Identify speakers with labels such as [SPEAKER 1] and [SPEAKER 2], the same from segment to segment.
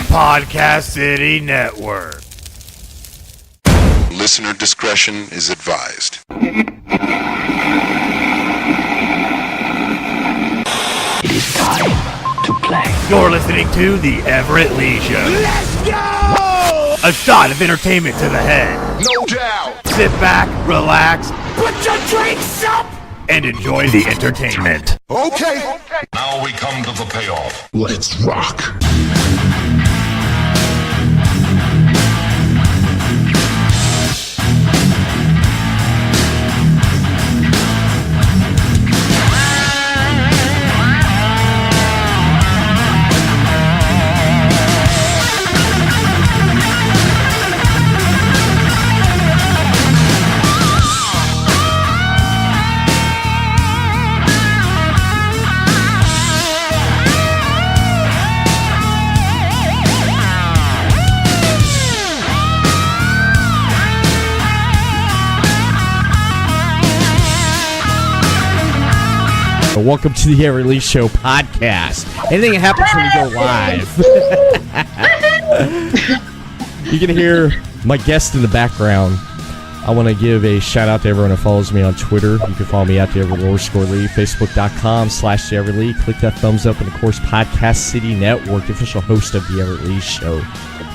[SPEAKER 1] Podcast City Network.
[SPEAKER 2] Listener discretion is advised.
[SPEAKER 3] It is time to play.
[SPEAKER 1] You're listening to The Everett Lee Show.
[SPEAKER 4] Let's go!
[SPEAKER 1] A shot of entertainment to the head.
[SPEAKER 2] No doubt.
[SPEAKER 1] Sit back, relax,
[SPEAKER 4] Put your drinks up!
[SPEAKER 1] and enjoy the entertainment.
[SPEAKER 2] Okay.
[SPEAKER 5] Now we come to the payoff.
[SPEAKER 2] Let's rock.
[SPEAKER 6] Welcome to the Everett Lee Show podcast. Anything that happens when we go live. You can hear my guest in the background. I want to give a shout out to everyone that follows me on Twitter. You can follow me at the Everett_Lee, Facebook.com/the Everett Lee. Click that thumbs up, and of course, Podcast City Network, the official host of the Everett Lee Show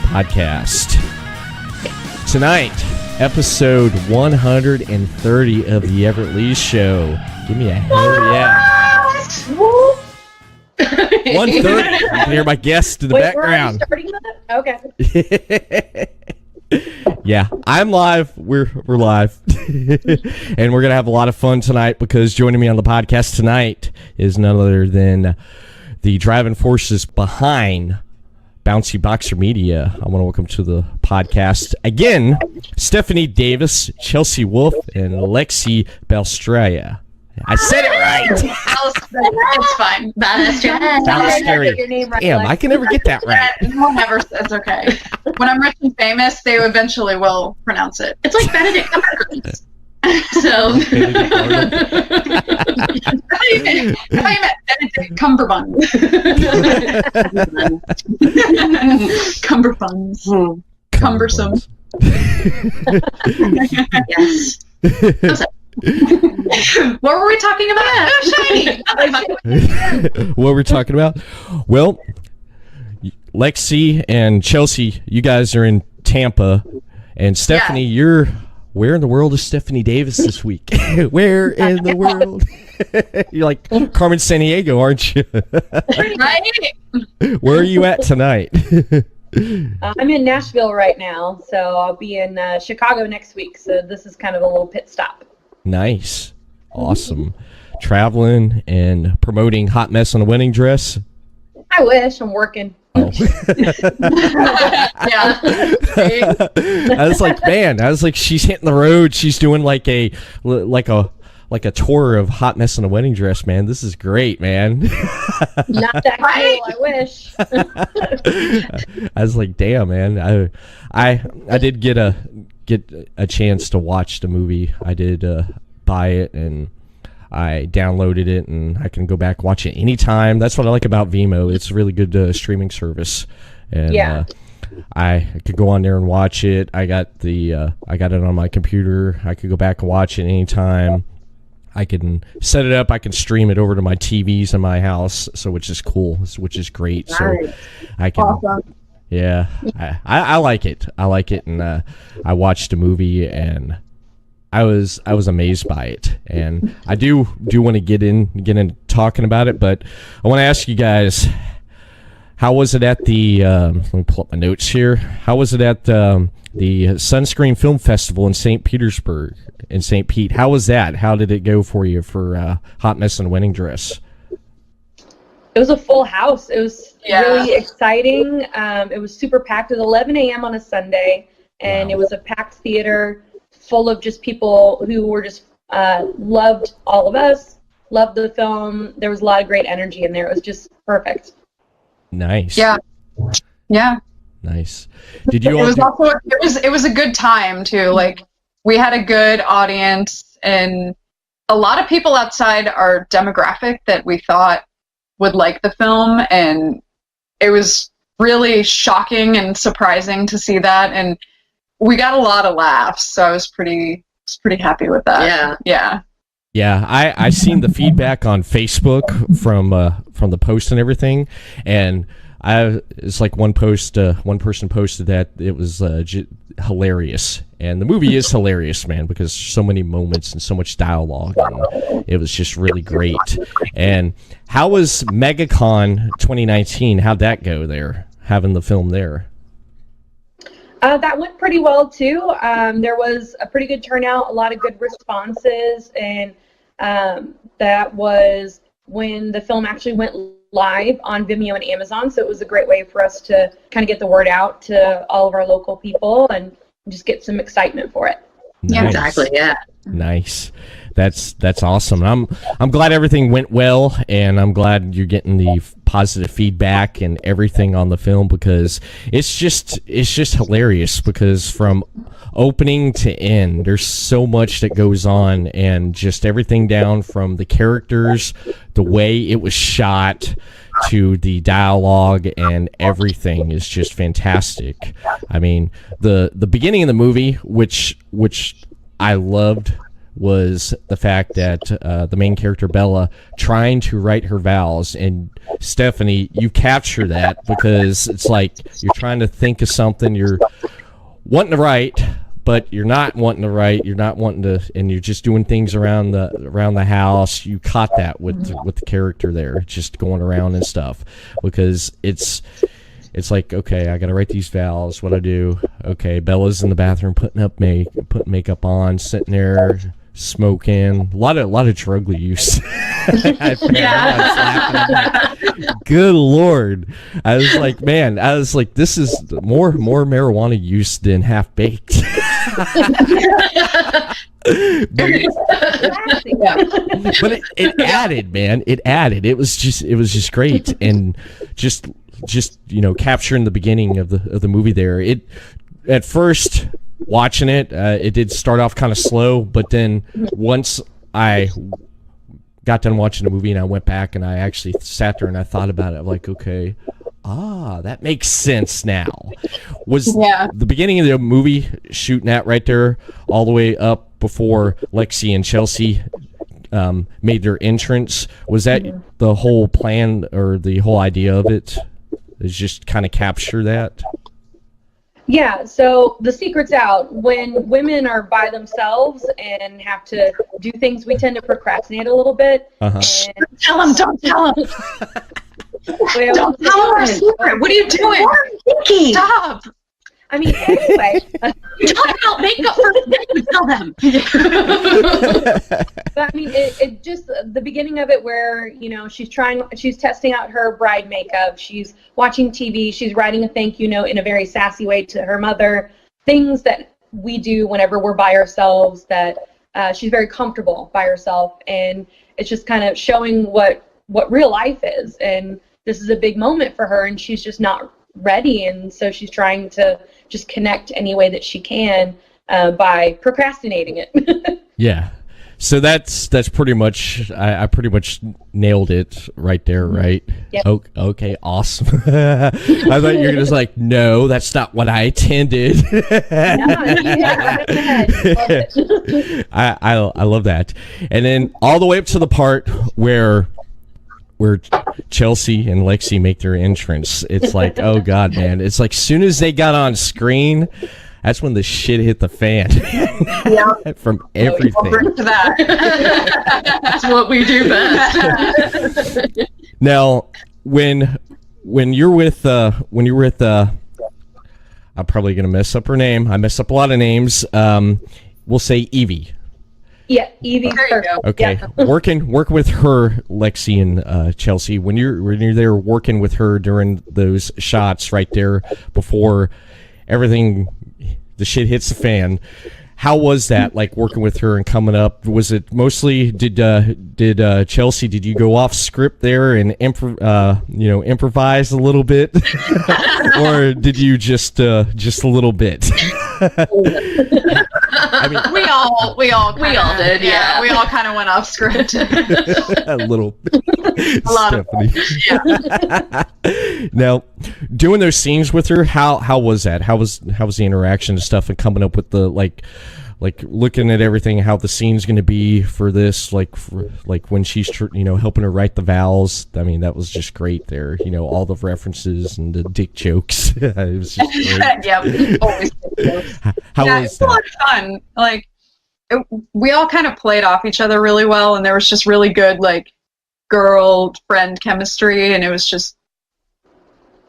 [SPEAKER 6] podcast. Tonight, episode 130 of the Everett Lee Show. Give me a hell yeah. 130. You can hear my guest in the background.
[SPEAKER 7] Okay.
[SPEAKER 6] Yeah, I'm live. We're live. And we're going to have a lot of fun tonight because joining me on the podcast tonight is none other than the driving forces behind Bouncy Boxer Media. I want to welcome to the podcast again, Stefanie Davis, Chelsea Wolf, and Lexi Balestrieri. I said it right.
[SPEAKER 7] It's fine.
[SPEAKER 6] Balestrieri. Damn, I can never get that right.
[SPEAKER 7] No one ever says okay. When I'm rich and famous, they eventually will pronounce it. It's like Benedict Cumberbatch. So, I met Benedict Cumberbuns. Cumberbuns. Cumbersome. Yes. What were we talking about? Oh, shiny.
[SPEAKER 6] What we're talking about? Well, Lexi and Chelsea, you guys are in Tampa, and Stefanie, you're where in the world is Stefanie Davis this week? Where in the world? You're like Carmen Sandiego, aren't you?
[SPEAKER 7] Right?
[SPEAKER 6] Where are you at tonight?
[SPEAKER 8] I'm in Nashville right now, so I'll be in Chicago next week. So this is kind of a little pit stop.
[SPEAKER 6] Nice. Awesome. Traveling and promoting Hot Mess on a Wedding Dress.
[SPEAKER 8] I wish. I'm working.
[SPEAKER 6] Oh.
[SPEAKER 7] Yeah.
[SPEAKER 6] I was like, man, she's hitting the road. She's doing like a tour of Hot Mess on a Wedding Dress, man. This is great, man.
[SPEAKER 8] Not that cool. I wish.
[SPEAKER 6] I was like, damn, man. I did get a chance to watch the movie. I did buy it, and I downloaded it, and I can go back watch it anytime. That's what I like about Vimeo. It's a really good streaming service, and I could go on there and watch it. I got it on my computer. I could go back and watch it anytime. I can set it up. I can stream it over to my TVs in my house, so which is cool, which is great.
[SPEAKER 8] Nice.
[SPEAKER 6] So I can.
[SPEAKER 8] Awesome.
[SPEAKER 6] Yeah, I like it. I like it, and I watched the movie, and I was amazed by it, and I do want to get in talking about it, but I want to ask you guys, how was it at the? Let me pull up my notes here. How was it at the Sunscreen Film Festival in St. Petersburg, in St. Pete? How was that? How did it go for you for Hot Mess and Wedding Dress?
[SPEAKER 8] It was a full house. It was really exciting. It was super packed. It was 11 a.m. on a Sunday, and It was a packed theater full of just people who were just loved all of us, loved the film. There was a lot of great energy in there. It was just perfect.
[SPEAKER 6] Nice.
[SPEAKER 7] Yeah. Yeah.
[SPEAKER 6] Nice. Did you?
[SPEAKER 7] It was a good time too. Like, we had a good audience, and a lot of people outside our demographic that we thought would like the film, and it was really shocking and surprising to see that, and we got a lot of laughs, so I was pretty happy with that.
[SPEAKER 6] Yeah, I seen the feedback on Facebook from the post and everything, and it's like one person posted that it was hilarious, and the movie is hilarious, man, because so many moments and so much dialogue, and it was just really great. And how was MegaCon 2019? How'd that go there, having the film there?
[SPEAKER 8] That went pretty well too. There was a pretty good turnout, a lot of good responses, and that was when the film actually went live on Vimeo and Amazon, so it was a great way for us to kind of get the word out to all of our local people and just get some excitement for it.
[SPEAKER 6] Nice.
[SPEAKER 9] Yeah, exactly. Yeah.
[SPEAKER 6] Nice. That's awesome. I'm glad everything went well, and I'm glad you're getting the positive feedback and everything on the film, because it's just hilarious, because from opening to end there's so much that goes on, and just everything down from the characters, the way it was shot, to the dialogue, and everything is just fantastic. I mean, the beginning of the movie, which I loved, was the fact that the main character Bella trying to write her vows, and Stefanie, you capture that, because it's like you're trying to think of something you're wanting to write, but you're not wanting to write, you're not wanting to, and you're just doing things around the house. You caught that with the character there, just going around and stuff, because it's like, okay, I gotta write these vows. What I do? Okay, Bella's in the bathroom putting makeup on, sitting there smoking. A lot of drug use. Good Lord! I was like, man, this is more marijuana use than Half Baked. But it added, man. It added. It was just great, and just capturing the beginning of the movie there. It, at first watching it, it did start off kind of slow, but then once I got done watching the movie and I went back and I actually sat there and I thought about it, I'm like, okay, that makes sense now. Was the beginning of the movie shooting that right there all the way up before Lexi and Chelsea made their entrance? Was that the whole plan, or the whole idea of it, is just kind of capture that?
[SPEAKER 8] Yeah, so the secret's out. When women are by themselves and have to do things, we tend to procrastinate a little bit.
[SPEAKER 9] Don't tell them. Don't tell them our secret. What are you doing? Stop.
[SPEAKER 8] I mean, anyway.
[SPEAKER 9] Talk about makeup first, then you tell them.
[SPEAKER 8] But I mean, it just, the beginning of it where, she's testing out her bride makeup, she's watching TV, she's writing a thank you note in a very sassy way to her mother, things that we do whenever we're by ourselves, that she's very comfortable by herself, and it's just kind of showing what real life is, and this is a big moment for her, and she's just not ready, and so she's trying to just connect any way that she can by procrastinating it. Yeah.
[SPEAKER 6] So that's pretty much, I pretty much nailed it right there, right? Yep. Okay, awesome. I thought you were just like, no, that's not what I intended. I love that. And then all the way up to the part where Chelsea and Lexi make their entrance, it's like, oh God, man. It's like, soon as they got on screen, that's when the shit hit the fan. From everything.
[SPEAKER 9] That's what we do best.
[SPEAKER 6] Now, when you're with I'm probably gonna mess up her name. I mess up a lot of names. We'll say Evie.
[SPEAKER 8] Yeah, Evie.
[SPEAKER 6] Okay, yeah. working with her, Lexi and Chelsea. When you're there working with her during those shots right there before everything, the shit hits the fan. How was that, like, working with her and coming up? Was it mostly, did Chelsea, did you go off script there and improvise a little bit, or did you just a little bit? I mean,
[SPEAKER 7] We all
[SPEAKER 9] did, yeah.
[SPEAKER 7] We all kind of went off script.
[SPEAKER 6] a little
[SPEAKER 7] A lot of
[SPEAKER 6] Stefanie. Now, doing those scenes with her, how was that? How was the interaction and stuff, and coming up with the like looking at everything, how the scene's going to be for this, like when she's helping her write the vowels. I mean, that was just great there. All the references and the dick jokes. It was just great.
[SPEAKER 7] Yeah, always.
[SPEAKER 6] How
[SPEAKER 7] Yeah,
[SPEAKER 6] was
[SPEAKER 7] it's a lot
[SPEAKER 6] that?
[SPEAKER 7] of fun. Like, we all kind of played off each other really well, and there was just really good like girl friend chemistry, and it was just.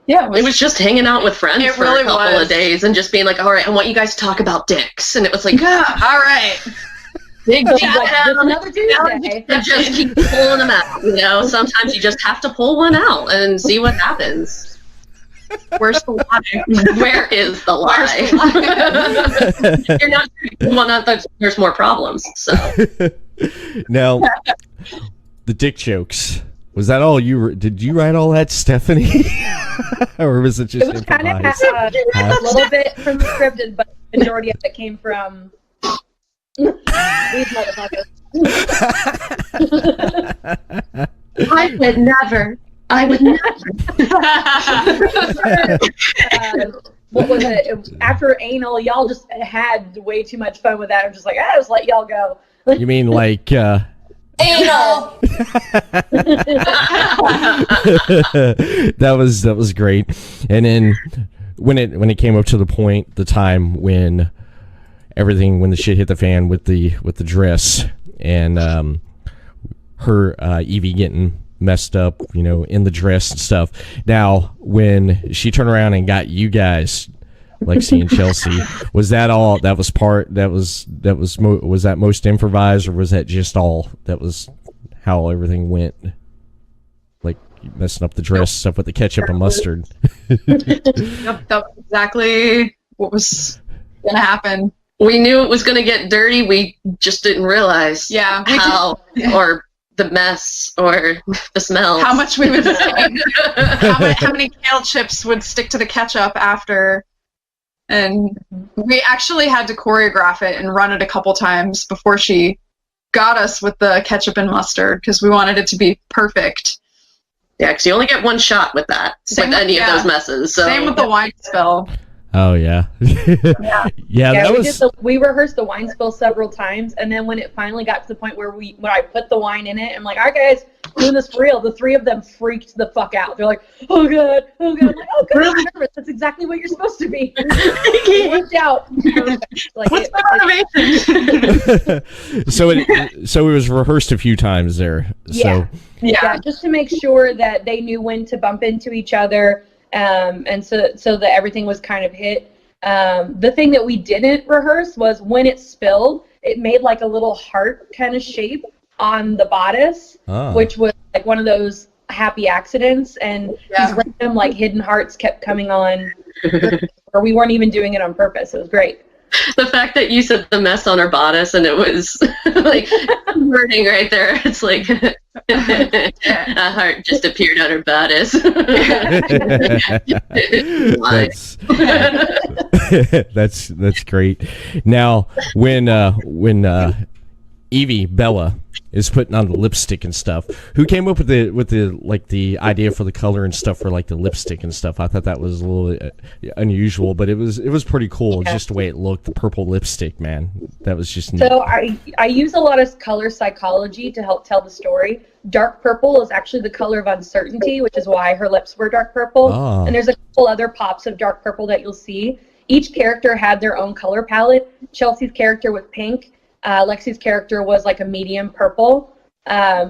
[SPEAKER 7] Yeah,
[SPEAKER 9] It was just hanging out with friends
[SPEAKER 7] It
[SPEAKER 9] for
[SPEAKER 7] really
[SPEAKER 9] a couple
[SPEAKER 7] was.
[SPEAKER 9] of days and just being like, all right, I want you guys to talk about dicks. And it was like,
[SPEAKER 7] all right.
[SPEAKER 9] big
[SPEAKER 8] Like,
[SPEAKER 9] chat
[SPEAKER 8] just another Tuesday.
[SPEAKER 9] and just keep pulling them out. Sometimes you just have to pull one out and see what happens.
[SPEAKER 7] Where's the lie?
[SPEAKER 9] Where is the lie? You're not one out that there's more problems. So
[SPEAKER 6] Now, the dick jokes. Was that all did you write all that, Stefanie? Or was it just
[SPEAKER 8] It was kind of
[SPEAKER 6] improvised?
[SPEAKER 8] a little bit from the scripted, but the majority of it came from these motherfuckers.
[SPEAKER 9] I would never.
[SPEAKER 8] What was it? After anal, y'all just had way too much fun with that. I'm just like, I just let y'all go.
[SPEAKER 6] You mean like
[SPEAKER 8] Anal.
[SPEAKER 6] that was great. And then when it came up to the point, the time when the shit hit the fan with the dress and her Evie getting messed up, in the dress and stuff. Now, when she turned around and got you guys, Lexi and Chelsea, was that all? That was was that most improvised, or was that just all? That was how everything went. Like messing up the dress stuff with the ketchup and mustard.
[SPEAKER 7] That was exactly what was gonna happen.
[SPEAKER 9] we knew it was going to get dirty. We just didn't realize how or the mess or the smell.
[SPEAKER 7] How much we would how many kale chips would stick to the ketchup after. And we actually had to choreograph it and run it a couple times before she got us with the ketchup and mustard because we wanted it to be perfect.
[SPEAKER 9] Yeah, because you only get one shot with that, with any of those messes. So.
[SPEAKER 7] Same with the wine spill.
[SPEAKER 6] Oh yeah. Yeah, that was.
[SPEAKER 8] We rehearsed the wine spill several times, and then when it finally got to the point where when I put the wine in it, I'm like, "All right, guys, doing this for real." The three of them freaked the fuck out. They're like, "Oh god, oh god!" I'm like, "Oh god, I'm nervous. That's exactly what you're supposed to be." It worked out. Like,
[SPEAKER 7] what's the motivation?
[SPEAKER 6] So it was rehearsed a few times there.
[SPEAKER 8] Yeah.
[SPEAKER 6] So
[SPEAKER 8] Yeah, just to make sure that they knew when to bump into each other. And so that everything was kind of hit. The thing that we didn't rehearse was when it spilled, it made like a little heart kind of shape on the bodice, which was like one of those happy accidents. And these random like hidden hearts kept coming on, or we weren't even doing it on purpose. It was great.
[SPEAKER 9] The fact that you said the mess on her bodice and it was like hurting right there. It's like a heart just appeared on her bodice.
[SPEAKER 6] that's great. Now, when Evie Bella is putting on the lipstick and stuff, who came up with the idea for the color and stuff for like the lipstick and stuff? I thought that was a little unusual, but it was pretty cool.
[SPEAKER 8] Yeah.
[SPEAKER 6] Just the way it looked, the purple lipstick, man, that was just neat.
[SPEAKER 8] So I use a lot of color psychology to help tell the story. Dark purple is actually the color of uncertainty, which is why her lips were dark purple. And there's a couple other pops of dark purple that you'll see. Each character had their own color palette. Chelsea's character was pink. Lexi's character was like a medium purple.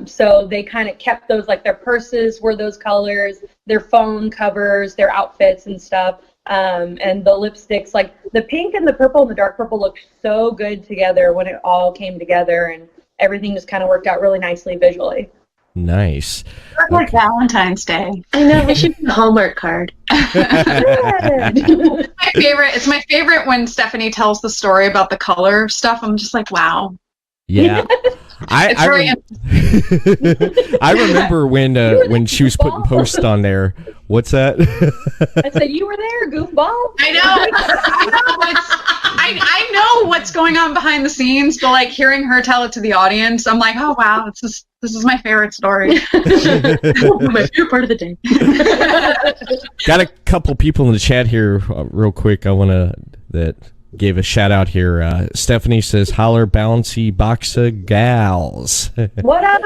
[SPEAKER 8] So they kind of kept those, like their purses were those colors, their phone covers, their outfits and stuff. And the lipsticks, like the pink and the purple and the dark purple looked so good together when it all came together, and everything just kind of worked out really nicely visually.
[SPEAKER 6] Nice.
[SPEAKER 7] Like Valentine's Day.
[SPEAKER 9] I know, we should do a Hallmark card.
[SPEAKER 7] It's my favorite when Stefanie tells the story about the color stuff. I'm just like, wow.
[SPEAKER 6] Yeah. I remember when she was putting posts on there. What's that?
[SPEAKER 8] I said, you were there, goofball.
[SPEAKER 7] I know what's going on behind the scenes, but like hearing her tell it to the audience, I'm like, oh wow, this is my favorite story.
[SPEAKER 9] My favorite part of the day.
[SPEAKER 6] Got a couple people in the chat here, real quick. I want to that gave a shout out here. Stefanie says, "Holler, bouncy boxa gals."
[SPEAKER 8] What up?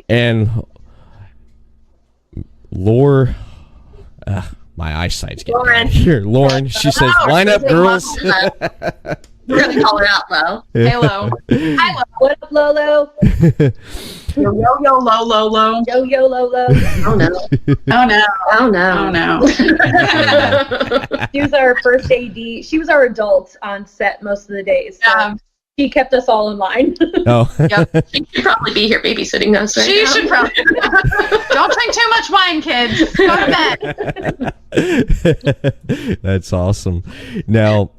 [SPEAKER 6] And Lore, my eyesight's getting bad here. Lauren, she says, "Line up, girls."
[SPEAKER 9] We're gonna call her out, Lo.
[SPEAKER 7] Hey, Lo. Hi, Lo.
[SPEAKER 8] What up, Lolo?
[SPEAKER 7] Yo, yo, lo, lo, lo.
[SPEAKER 8] Yo, yo, Lolo.
[SPEAKER 9] Oh no.
[SPEAKER 7] Oh, no.
[SPEAKER 9] Oh no.
[SPEAKER 7] Oh, no.
[SPEAKER 8] She was our first AD. She was our adult on set most of the days. So
[SPEAKER 7] Yeah.
[SPEAKER 8] she kept us all in line.
[SPEAKER 6] Oh,
[SPEAKER 7] Yep.
[SPEAKER 9] She should probably be here babysitting us right
[SPEAKER 7] She
[SPEAKER 9] now.
[SPEAKER 7] should probably. Don't drink too much wine, kids. Go to bed.
[SPEAKER 6] that's awesome. Now,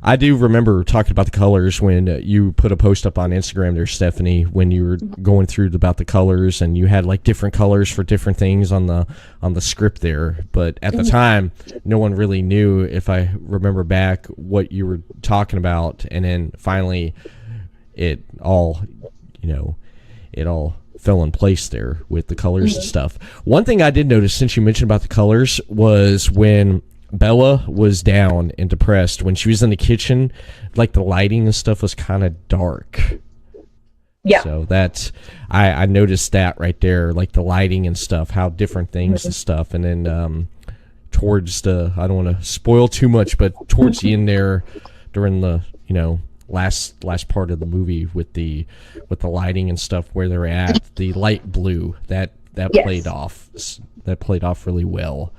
[SPEAKER 6] I do remember talking about the colors when you put a post up on Instagram there, Stefanie, when you were going through about the colors, and you had like different colors for different things on the script there. But at the time, no one really knew, if I remember back, what you were talking about. And then finally, it all fell in place there with the colors and stuff. One thing I did notice, since you mentioned about the colors, was when Bella was down and depressed, when she was in the kitchen, like the lighting and stuff was kind of dark.
[SPEAKER 8] Yeah.
[SPEAKER 6] So that's, I noticed that right there, like the lighting and stuff, how different things and stuff. And then towards the, I don't want to spoil too much, but towards the end there, during the, last part of the movie with the lighting and stuff, where they're at, the light blue, that
[SPEAKER 8] Yes.
[SPEAKER 6] played off really well.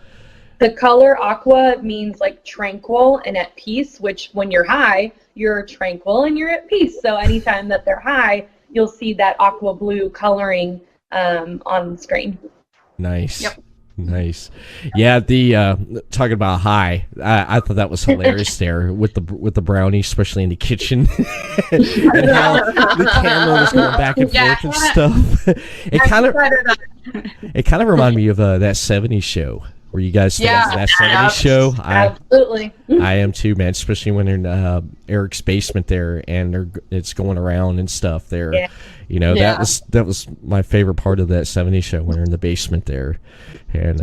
[SPEAKER 8] The color aqua means like tranquil and at peace, which when you're high, you're tranquil and you're at peace. So anytime that they're high, you'll see that aqua blue coloring on the screen.
[SPEAKER 6] Nice.
[SPEAKER 7] Yep.
[SPEAKER 6] Nice. Yeah, the talking about high, I thought that was hilarious there with the brownie, especially in the kitchen. And how the camera was going back and forth and stuff. It kind of reminded me of that 70s show. Were you guys fans of that 70s show?
[SPEAKER 8] Absolutely.
[SPEAKER 6] I am too, man. Especially when they're in Eric's basement there, and it's going around and stuff there.
[SPEAKER 8] Yeah.
[SPEAKER 6] That was my favorite part of that 70s show, when they're in the basement there, and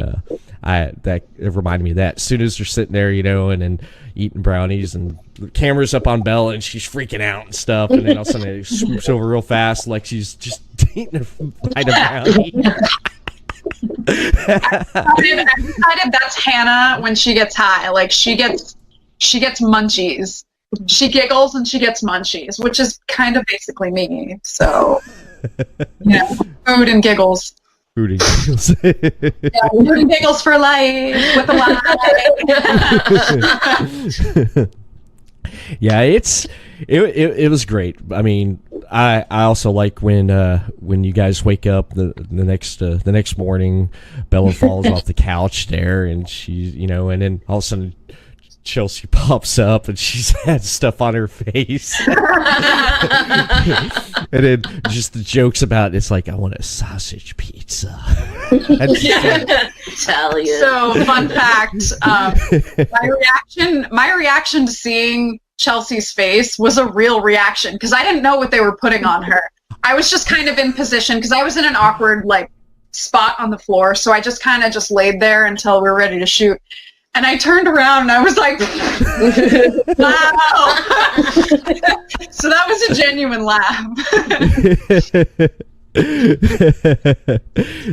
[SPEAKER 6] it reminded me of that. As soon as they're sitting there, and then eating brownies, and the camera's up on Bella, and she's freaking out and stuff, and then all of a sudden it swoops over real fast, like she's just eating a bite of brownie.
[SPEAKER 7] I decided that's Hannah when she gets high. Like she gets munchies. She giggles and she gets munchies, which is kind of basically me. So, food and giggles.
[SPEAKER 6] Food and giggles.
[SPEAKER 7] Yeah, food and giggles for life with a lie.
[SPEAKER 6] Yeah, it was great. I mean, I also like when you guys wake up the next morning, Bella falls off the couch there, and she's and then all of a sudden Chelsea pops up and she's had stuff on her face. And then just the jokes about it's like, I want a sausage pizza.
[SPEAKER 9] Italian.
[SPEAKER 7] So fun fact, my reaction to seeing Chelsea's face was a real reaction, because I didn't know what they were putting on her. I was just kind of in position because I was in an awkward spot on the floor, so I just kind of just laid there until we were ready to shoot. And I turned around and I was like, wow. So that was a genuine laugh.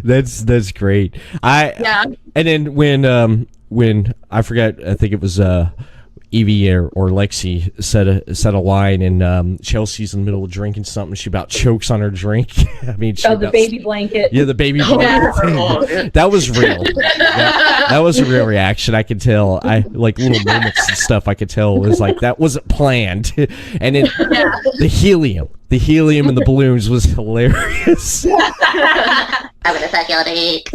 [SPEAKER 6] That's great. And then when I forget, I think it was Evie or Lexi said a line, and Chelsea's in the middle of drinking something. She about chokes on her drink. I mean,
[SPEAKER 8] the baby blanket.
[SPEAKER 6] Yeah, the baby blanket thing. That was real. That was a real reaction. I could tell. I like little moments and stuff. I could tell it was like that wasn't planned. And then the helium in the balloons was hilarious.
[SPEAKER 9] I'm gonna suck your dick.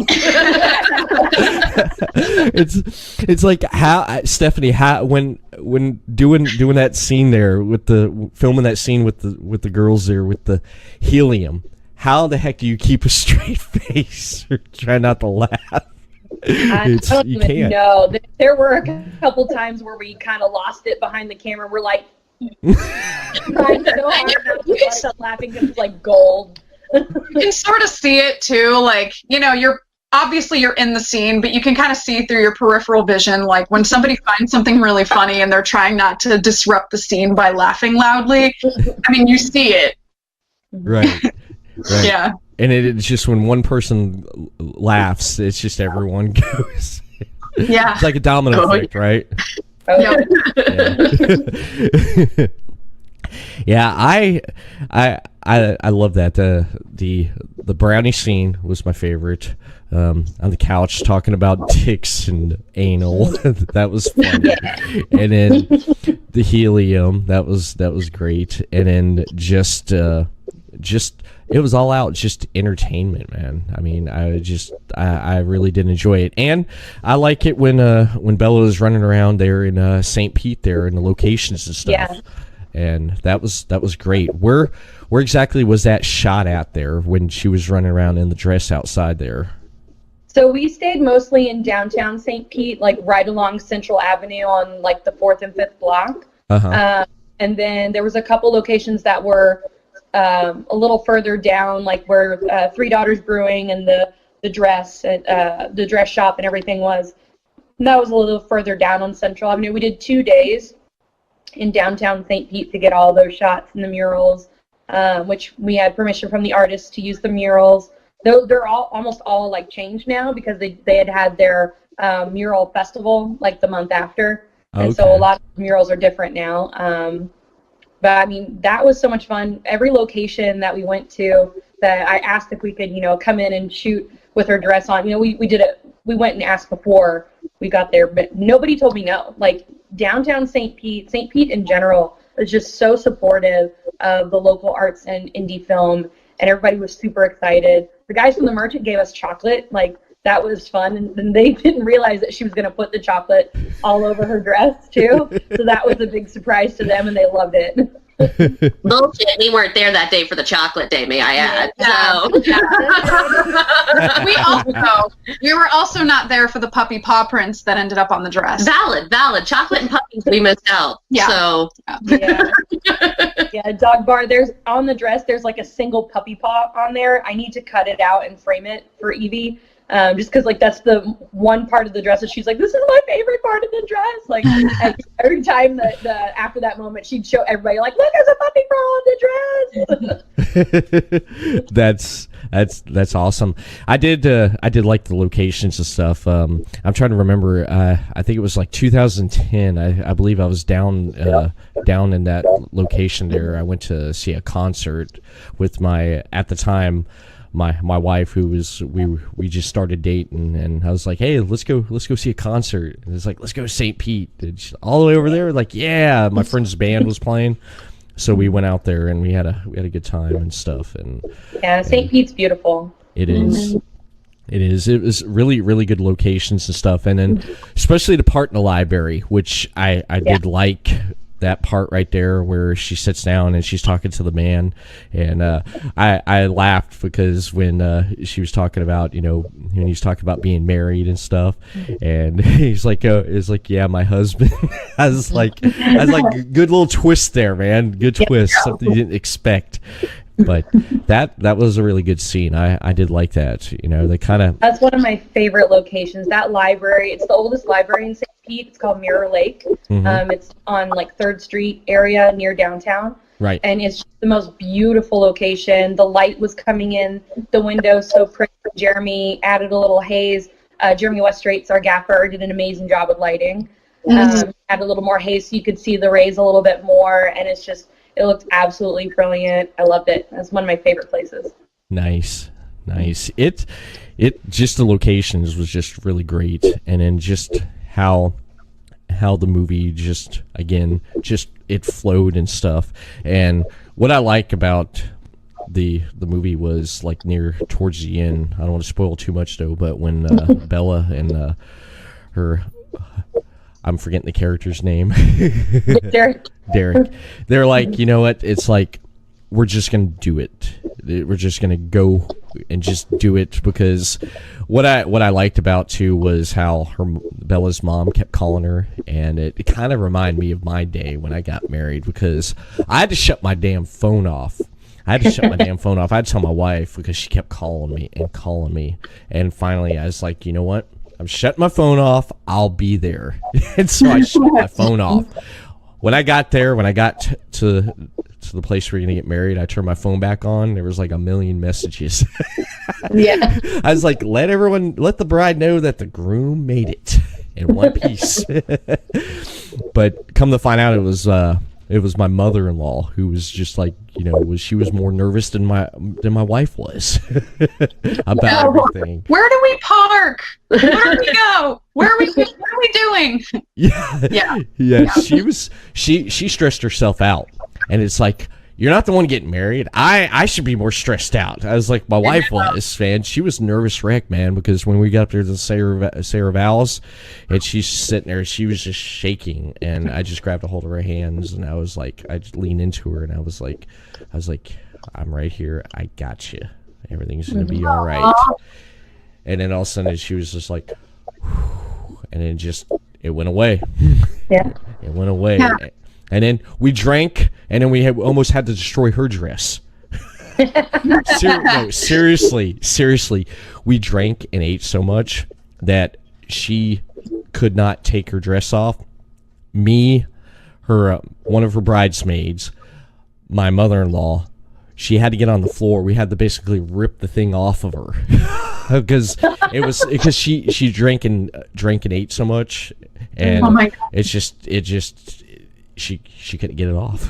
[SPEAKER 6] It's like how Stefanie, when doing that scene there with filming that scene with the girls there with the helium, how the heck do you keep a straight face or try not to laugh?
[SPEAKER 8] I don't
[SPEAKER 6] You
[SPEAKER 8] even
[SPEAKER 6] can't.
[SPEAKER 8] know. There were a couple times where we kind of lost it behind the camera. We're like trying so hard not to bust up laughing because it's like gold.
[SPEAKER 7] You can sort of see it too, like, you know, you're in the scene, but you can kind of see through your peripheral vision, like when somebody finds something really funny and they're trying not to disrupt the scene by laughing loudly. I mean, you see it.
[SPEAKER 6] Right.
[SPEAKER 7] Yeah.
[SPEAKER 6] And it's just when one person laughs, it's just everyone goes.
[SPEAKER 7] Yeah.
[SPEAKER 6] It's like a domino effect, right?
[SPEAKER 7] Yeah.
[SPEAKER 6] Yeah, I love that. The brownie scene was my favorite. On the couch talking about dicks and anal. That was funny. And then the helium, that was great. And then just it was all out, just entertainment, man. I mean, I really did enjoy it, and I like it when Bella was running around there in St. Pete there in the locations and stuff.
[SPEAKER 8] Yeah.
[SPEAKER 6] And that was great. Where exactly was that shot at there when she was running around in the dress outside there?
[SPEAKER 8] So we stayed mostly in downtown St. Pete, like right along Central Avenue on like the 4th and 5th block. And then there was a couple locations that were a little further down, like where Three Daughters Brewing and the dress shop and everything was. And that was a little further down on Central Avenue. We did 2 days in downtown St. Pete to get all those shots and the murals, which we had permission from the artists to use the murals. They're almost all like changed now because they had their mural festival like the month after, and so a lot of murals are different now. But I mean, that was so much fun. Every location that we went to, that I asked if we could, come in and shoot with her dress on. We did it. We went and asked before we got there, but nobody told me no. Like downtown St. Pete in general is just so supportive of the local arts and indie film, and everybody was super excited. The guys from the Merchant gave us chocolate, like that was fun, and they didn't realize that she was going to put the chocolate all over her dress too, so that was a big surprise to them, and they loved it.
[SPEAKER 9] Bullshit, we weren't there that day for the chocolate day, may I add.
[SPEAKER 7] We were also not there for the puppy paw prints that ended up on the dress.
[SPEAKER 9] Valid. Chocolate and puppies, we missed out.
[SPEAKER 7] Yeah.
[SPEAKER 9] So.
[SPEAKER 8] Yeah, dog bar. There's on the dress. There's like a single puppy paw on there. I need to cut it out and frame it for Evie, just because like that's the one part of the dress that she's like, this is my favorite part of the dress. Like every time that after that moment, she'd show everybody like, look, there's a puppy paw on the dress. That's awesome. I did like the locations and stuff. I'm trying to remember. I think it was like 2010. I believe I was down in that location there. I went to see a concert with at the time my wife, who was we just started dating, and I was like, hey, let's go see a concert. And it's like, let's go to St. Pete. And she's all the way over there. Like, yeah, my friend's band was playing. So we went out there and we had a good time and stuff. And yeah, St. Pete's beautiful.
[SPEAKER 6] It is. It is. It was really, really good locations and stuff. And then especially the part in the library, which I did like that part right there where she sits down and she's talking to the man. And I laughed because when she was talking about, when he's talking about being married and stuff, and he's like, yeah, my husband. I was like, good little twist there, man. Good twist. Something you didn't expect. But that was a really good scene. I did like that. They kind of.
[SPEAKER 8] That's one of my favorite locations. That library. It's the oldest library in St. Pete. It's called Mirror Lake. It's on like 3rd Street area near downtown.
[SPEAKER 6] Right.
[SPEAKER 8] And it's just the most beautiful location. The light was coming in the window so pretty. Jeremy added a little haze. Jeremy Westrates, our gaffer, did an amazing job with lighting. Added a little more haze so you could see the rays a little bit more, and it looked absolutely brilliant. I loved it. That's one of my favorite places.
[SPEAKER 6] Nice. It just the locations was just really great, and then just how the movie just it flowed and stuff. And what I like about the movie was like towards the end. I don't want to spoil too much though, but when Bella and her I'm forgetting the character's name.
[SPEAKER 8] Derek.
[SPEAKER 6] Derek. They're like, you know what? It's like, we're just going to do it. We're just going to go and just do it, because what I liked about too was how Bella's mom kept calling her, and it kind of reminded me of my day when I got married, because I had to shut my damn phone off. I had to tell my wife, because she kept calling me. And finally I was like, you know what? I'm shutting my phone off. I'll be there. And so I shut my phone off. When I got to the place where we're going to get married, I turned my phone back on. There was like a million messages.
[SPEAKER 8] Yeah.
[SPEAKER 6] I was like, let the bride know that the groom made it in one piece. But come to find out, it was my mother-in-law who was just like, you know, she was more nervous than my wife was about everything.
[SPEAKER 7] Where do we park? Where do we go? What are we doing?
[SPEAKER 6] Yeah. She stressed herself out, and it's like, you're not the one getting married. I should be more stressed out. I was like, my wife was, man. She was nervous wreck, man, because when we got up there to say her vows, and she's sitting there, she was just shaking, and I just grabbed a hold of her hands, and I was like, I just leaned into her, and I was like, I'm right here. I got you. Everything's gonna be all right. And then all of a sudden, she was just like, whew, and then it went away.
[SPEAKER 8] Yeah.
[SPEAKER 6] It went away.
[SPEAKER 7] Yeah.
[SPEAKER 6] And then we drank, and then we almost had to destroy her dress. Seriously, we drank and ate so much that she could not take her dress off. Me, her, one of her bridesmaids, my mother-in-law, she had to get on the floor. We had to basically rip the thing off of her because she drank and ate so much, and she couldn't get it off.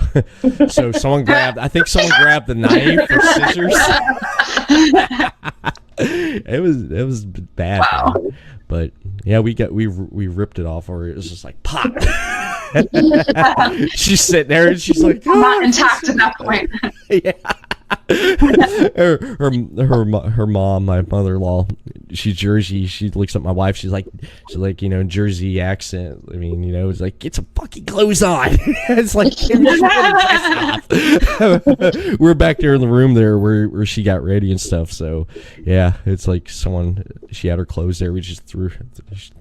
[SPEAKER 6] So someone grabbed the knife or scissors. It was bad.
[SPEAKER 7] Wow.
[SPEAKER 6] But yeah, we ripped it off, or it was just like pop. She's sitting there and she's like,
[SPEAKER 7] I'm not intact at that point.
[SPEAKER 6] Yeah. her mom, my mother-in-law, she's Jersey. She looks at my wife. She's like, you know, Jersey accent. I mean, you know, it's like, get some fucking clothes on. It's like, we're back there in the room there where she got ready and stuff. So yeah, it's like she had her clothes there. We just threw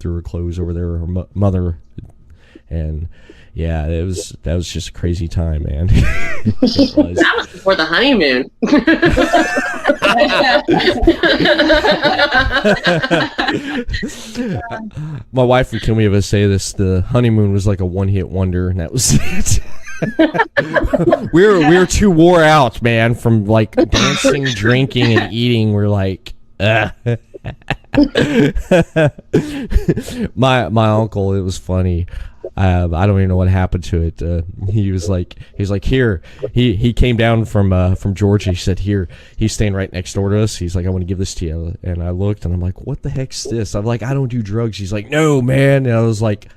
[SPEAKER 6] her clothes over there. Her mother, and yeah, that was just a crazy time, man.
[SPEAKER 9] That was before the honeymoon.
[SPEAKER 6] My wife would kill me if I say this. The honeymoon was like a one-hit wonder, and that was it. we were too wore out, man, from like dancing, drinking, and eating. We're like, my uncle, it was funny. I don't even know what happened to it. He was like here. He came down from Georgia. He said, here. He's staying right next door to us. He's like, I want to give this to you. And I looked, and I'm like, what the heck's this? I'm like, I don't do drugs. He's like, no, man. And I was like,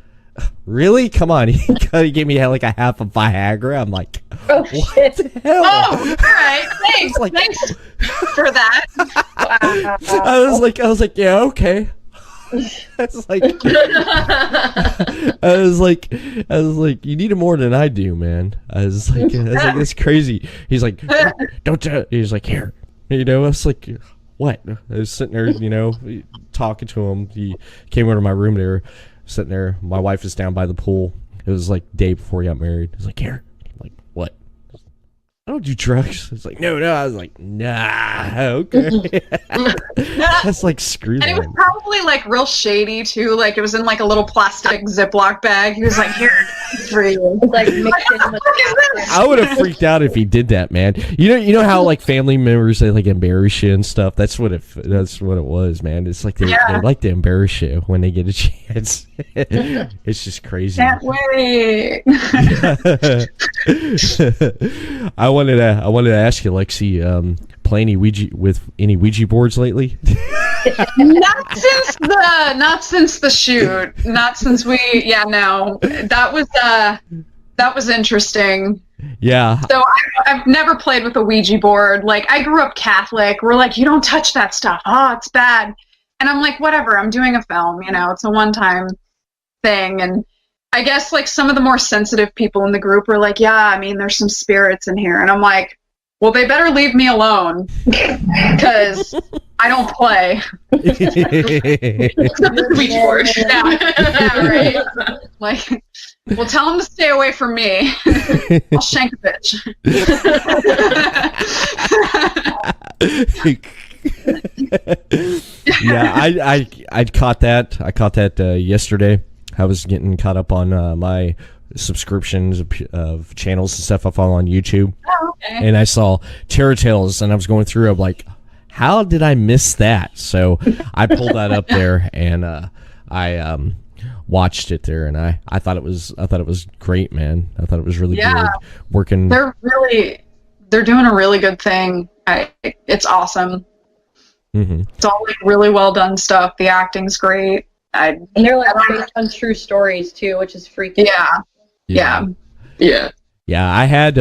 [SPEAKER 6] really? Come on. He gave me like a half of Viagra. I'm like, what the hell?
[SPEAKER 7] Oh, all right. Thanks. Thanks for that. Wow.
[SPEAKER 6] I was like, yeah, okay. I was like, you need it more than I do, man. I was like, it's crazy. He's like, don't. He's like, here, you know. I was like, what? I was sitting there, you know, talking to him. He came over to my room there, sitting there. My wife is down by the pool. It was like the day before he got married. He's like, here. I'm like, what? I don't do drugs. It's like, no. I was like, nah, okay. That's like, screw that.
[SPEAKER 7] And it was probably like real shady too. Like it was in like a little plastic Ziploc bag. He was like, here, for you.
[SPEAKER 8] Like mixed in with
[SPEAKER 6] I would have freaked out if he did that, man. You know how like family members, they like embarrass you and stuff. That's what it was, man. It's like they like to embarrass you when they get a chance. It's just crazy.
[SPEAKER 7] Can't wait.
[SPEAKER 6] I wanted to ask you, Lexi, play any Ouija boards lately?
[SPEAKER 7] Not since the shoot. Not since no. That was interesting.
[SPEAKER 6] Yeah.
[SPEAKER 7] So I've never played with a Ouija board. Like I grew up Catholic. We're like, you don't touch that stuff. Oh, it's bad. And I'm like, whatever. I'm doing a film. You know, it's a one-time thing. And I guess like some of the more sensitive people in the group were like, yeah, I mean, there's some spirits in here. And I'm like, well, they better leave me alone because I don't play. Yeah, right. Like, well, tell them to stay away from me. I'll shank a bitch.
[SPEAKER 6] Yeah, I caught that. I caught that yesterday. I was getting caught up on my subscriptions of channels and stuff I follow on YouTube.
[SPEAKER 7] Oh, okay.
[SPEAKER 6] And I saw Terror Tales, and I was going through. I'm like, how did I miss that? So I pulled that up there, and I watched it there, and I thought it was great, man. I thought it was really good. Working.
[SPEAKER 7] They're doing a really good thing. It's awesome.
[SPEAKER 6] Mm-hmm.
[SPEAKER 7] It's all like really well done stuff. The acting's great.
[SPEAKER 8] And they're like based on true stories too, which is freaky.
[SPEAKER 7] Yeah.
[SPEAKER 6] I had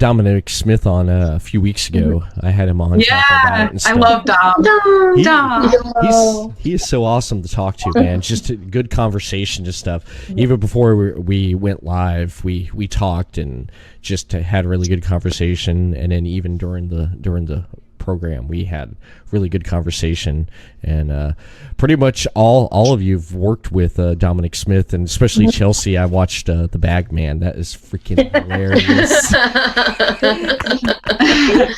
[SPEAKER 6] Dominic Smith on a few weeks ago. I had him on.
[SPEAKER 7] Yeah,
[SPEAKER 6] about it and stuff.
[SPEAKER 7] I love Dom.
[SPEAKER 6] He is so awesome to talk to, man. Just a good conversation and stuff. Even before we went live, we talked and just had a really good conversation. And then even during the program, we had really good conversation. And pretty much all of you've worked with Dominic Smith, and especially Chelsea. I watched The Bag Man. That is freaking hilarious.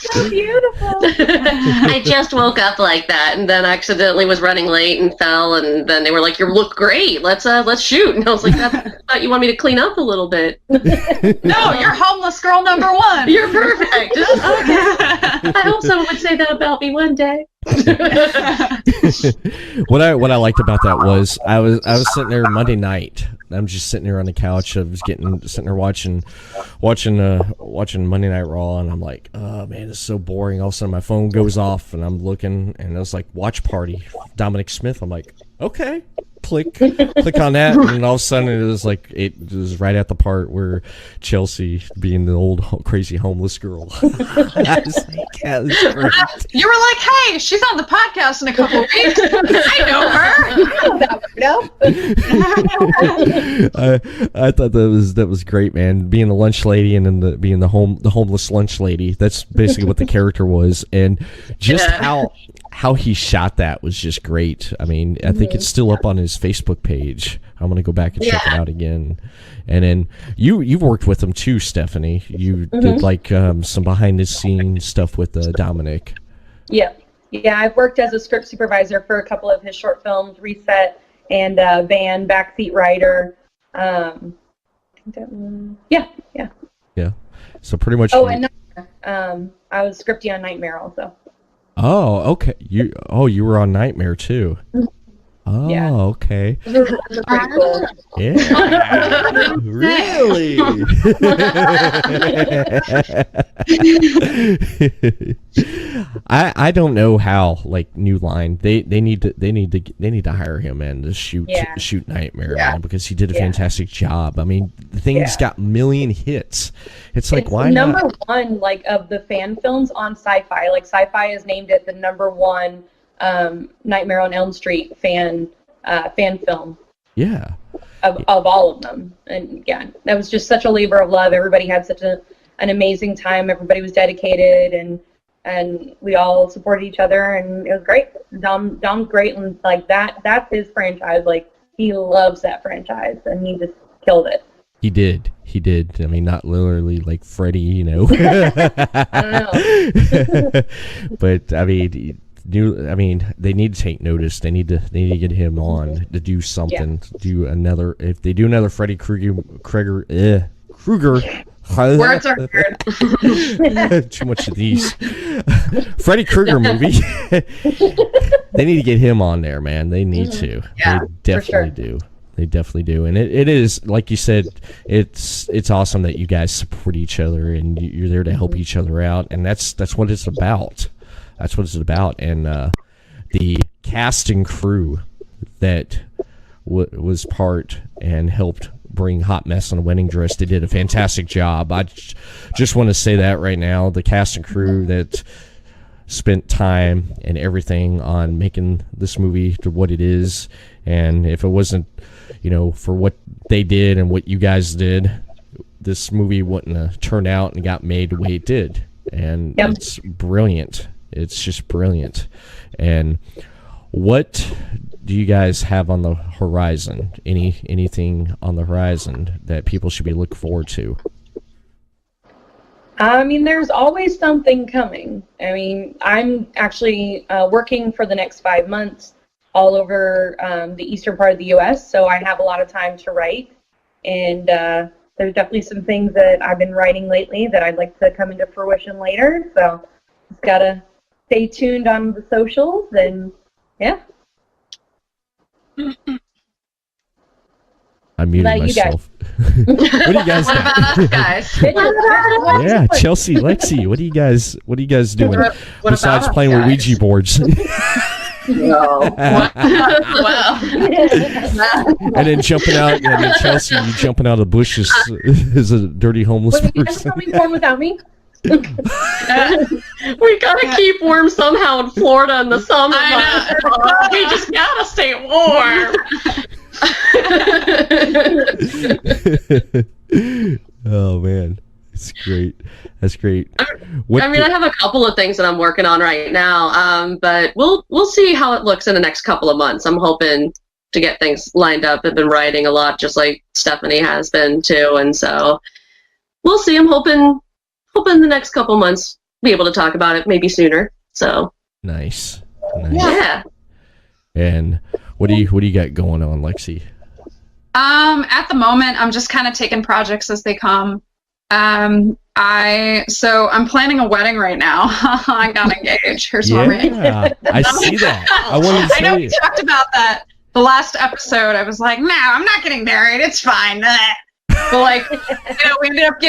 [SPEAKER 8] So beautiful.
[SPEAKER 9] I just woke up like that, and then accidentally was running late and fell, and then they were like, "You look great. Let's shoot." And I was like, "I thought you want me to clean up a little bit."
[SPEAKER 7] No, you're homeless girl number one.
[SPEAKER 9] You're perfect. Okay. I hope someone would say that about me one day.
[SPEAKER 6] What I liked about that was I was sitting there Monday night. I'm just sitting there on the couch. I was sitting there watching Monday Night Raw, and I'm like, oh man, this is so boring. All of a sudden my phone goes off, and I'm looking, and it was like watch party Dominic Smith. I'm like, okay. Click on that, and all of a sudden it was right at the part where Chelsea, being the old crazy homeless girl, I was like, yeah, this is great.
[SPEAKER 7] You were like, hey, she's on the podcast in a couple of weeks. I know her.
[SPEAKER 6] I thought that was great, man. Being the lunch lady, and then being the homeless lunch lady. That's basically what the character was, and just how he shot that was just great. I mean, I think it's still up on his Facebook page. I'm gonna go back and check it out again. And then you've worked with him too, Stefanie. You did like some behind the scenes stuff with Dominic.
[SPEAKER 8] Yeah, I've worked as a script supervisor for a couple of his short films, Reset and Van, Backseat Rider. Yeah.
[SPEAKER 6] So pretty much.
[SPEAKER 8] Oh, and I was scripting on Nightmare also.
[SPEAKER 6] Oh, okay. You were on Nightmare too. Oh, yeah. Okay.
[SPEAKER 8] Those are pretty cool.
[SPEAKER 6] Yeah. Really? I don't know how, like, New Line, they need to hire him, man, to shoot Nightmare, man, because he did a fantastic job. I mean, the thing's got million hits. It's like, why
[SPEAKER 8] number
[SPEAKER 6] not?
[SPEAKER 8] one, like, of the fan films on Sci-Fi. Like, Sci-Fi has named it the number one Nightmare on Elm Street fan film.
[SPEAKER 6] Yeah.
[SPEAKER 8] Of all of them. And yeah, that was just such a labor of love. Everybody had such an amazing time. Everybody was dedicated, and we all supported each other, and it was great. Dom's great, and like that's his franchise. Like, he loves that franchise, and he just killed it. He
[SPEAKER 6] did. I mean, not literally like Freddy, you know.
[SPEAKER 8] I don't know.
[SPEAKER 6] But I mean, they need to take notice. They need to get him on to do something. To do another. If they do another Freddy Krueger.
[SPEAKER 7] Words are weird.
[SPEAKER 6] Too much of these. Freddy Krueger movie. They need to get him on there, man. They need to.
[SPEAKER 7] Yeah,
[SPEAKER 6] they definitely do. They definitely do. And it is, like you said, it's awesome that you guys support each other and you're there to help each other out. And that's what it's about. That's what it's about. And the cast and crew that was part and helped bring Hot Mess on a Wedding Dress, they did a fantastic job. I just want to say that right now. The cast and crew that spent time and everything on making this movie to what it is. And if it wasn't, for what they did and what you guys did, this movie wouldn't have turned out and got made the way it did. And it's brilliant. It's just brilliant. And what do you guys have on the horizon? Anything on the horizon that people should be looking forward to?
[SPEAKER 8] There's always something coming. I'm actually working for the next 5 months all over the eastern part of the U.S., so I have a lot of time to write. And there's definitely some things that I've been writing lately that I'd like to come into fruition later. So just got to stay tuned on the socials, and yeah.
[SPEAKER 6] I muted myself. What do you guys
[SPEAKER 7] What about us, guys?
[SPEAKER 6] Yeah, Chelsea, Lexi, what are you guys doing
[SPEAKER 7] What
[SPEAKER 6] besides
[SPEAKER 7] about
[SPEAKER 6] playing
[SPEAKER 7] us,
[SPEAKER 6] with
[SPEAKER 7] guys?
[SPEAKER 6] Ouija boards?
[SPEAKER 7] Well.
[SPEAKER 6] And then jumping out, and then Chelsea, you jumping out of the bushes as a dirty homeless
[SPEAKER 8] What, you guys
[SPEAKER 6] person.
[SPEAKER 8] coming home without me?
[SPEAKER 9] We gotta keep warm somehow in Florida in the summer. We just gotta stay warm.
[SPEAKER 6] Oh man, it's great. That's great.
[SPEAKER 9] I have a couple of things that I'm working on right now, but we'll see how it looks in the next couple of months. I'm hoping to get things lined up. I've been writing a lot, just like Stefanie has been too, and so we'll see. I'm hoping the next couple months be able to talk about it, maybe sooner. So
[SPEAKER 6] nice.
[SPEAKER 9] Yeah.
[SPEAKER 6] And what do you got going on, Lexi?
[SPEAKER 7] At the moment, I'm just kind of taking projects as they come. I'm planning a wedding right now. I got engaged. Here's my ring.
[SPEAKER 6] I see that. I wanted to
[SPEAKER 7] I know
[SPEAKER 6] say
[SPEAKER 7] we
[SPEAKER 6] it.
[SPEAKER 7] talked about that the last episode. I was like, no, I'm not getting married. It's fine. But we ended up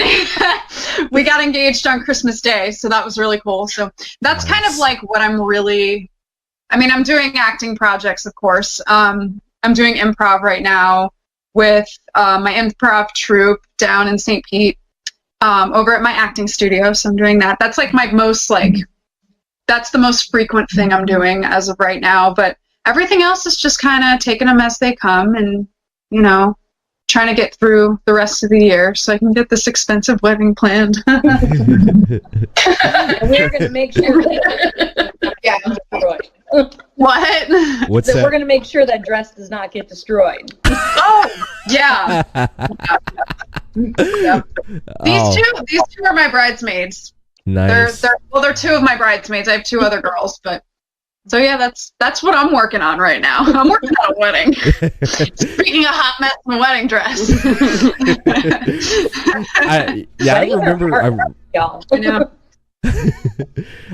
[SPEAKER 7] we got engaged on Christmas Day, so that was really cool. So that's kind of like what I'm really. I'm doing acting projects, of course. I'm doing improv right now with my improv troupe down in St. Pete, over at my acting studio. So I'm doing that. That's like my most that's the most frequent thing I'm doing as of right now. But everything else is just kind of taking them as they come, and trying to get through the rest of the year so I can get this expensive wedding planned.
[SPEAKER 8] And we're going to make sure
[SPEAKER 7] Yeah. What?
[SPEAKER 6] What's
[SPEAKER 8] that
[SPEAKER 6] that?
[SPEAKER 8] we're going to make sure that dress does not get destroyed.
[SPEAKER 7] Oh, yeah. Yep. These two are my bridesmaids.
[SPEAKER 6] Nice.
[SPEAKER 7] They're two of my bridesmaids. I have two other girls, but so yeah, that's what I'm working on right now. I'm working on a wedding. Speaking of hot mess in a wedding dress.
[SPEAKER 6] I remember.
[SPEAKER 8] Y'all.
[SPEAKER 7] I know.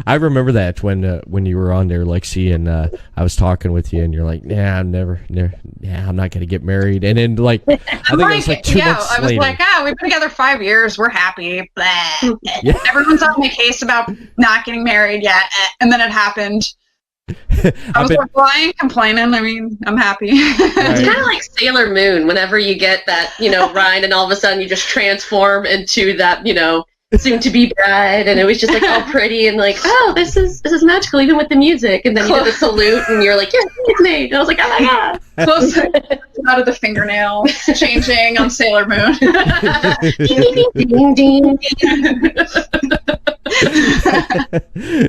[SPEAKER 6] I remember that when you were on there, Lexi, and I was talking with you, and you're like, "Nah, I'm not gonna get married." And then I think it was like 2 months
[SPEAKER 7] I was
[SPEAKER 6] later.
[SPEAKER 7] like, we've been together 5 years. We're happy. Blah.
[SPEAKER 6] Yeah.
[SPEAKER 7] Everyone's on my case about not getting married yet, and then it happened. I was lying, complaining. I'm happy.
[SPEAKER 9] It's kind of like Sailor Moon. Whenever you get that, rind, and all of a sudden you just transform into that, soon-to-be bride, and it was just like all pretty and like, oh, this is magical, even with the music. And then you did the salute, and you're like, yes, it's made. And I was like, oh my god.
[SPEAKER 7] Close out of the fingernails changing on Sailor Moon.
[SPEAKER 9] Ding, ding, ding.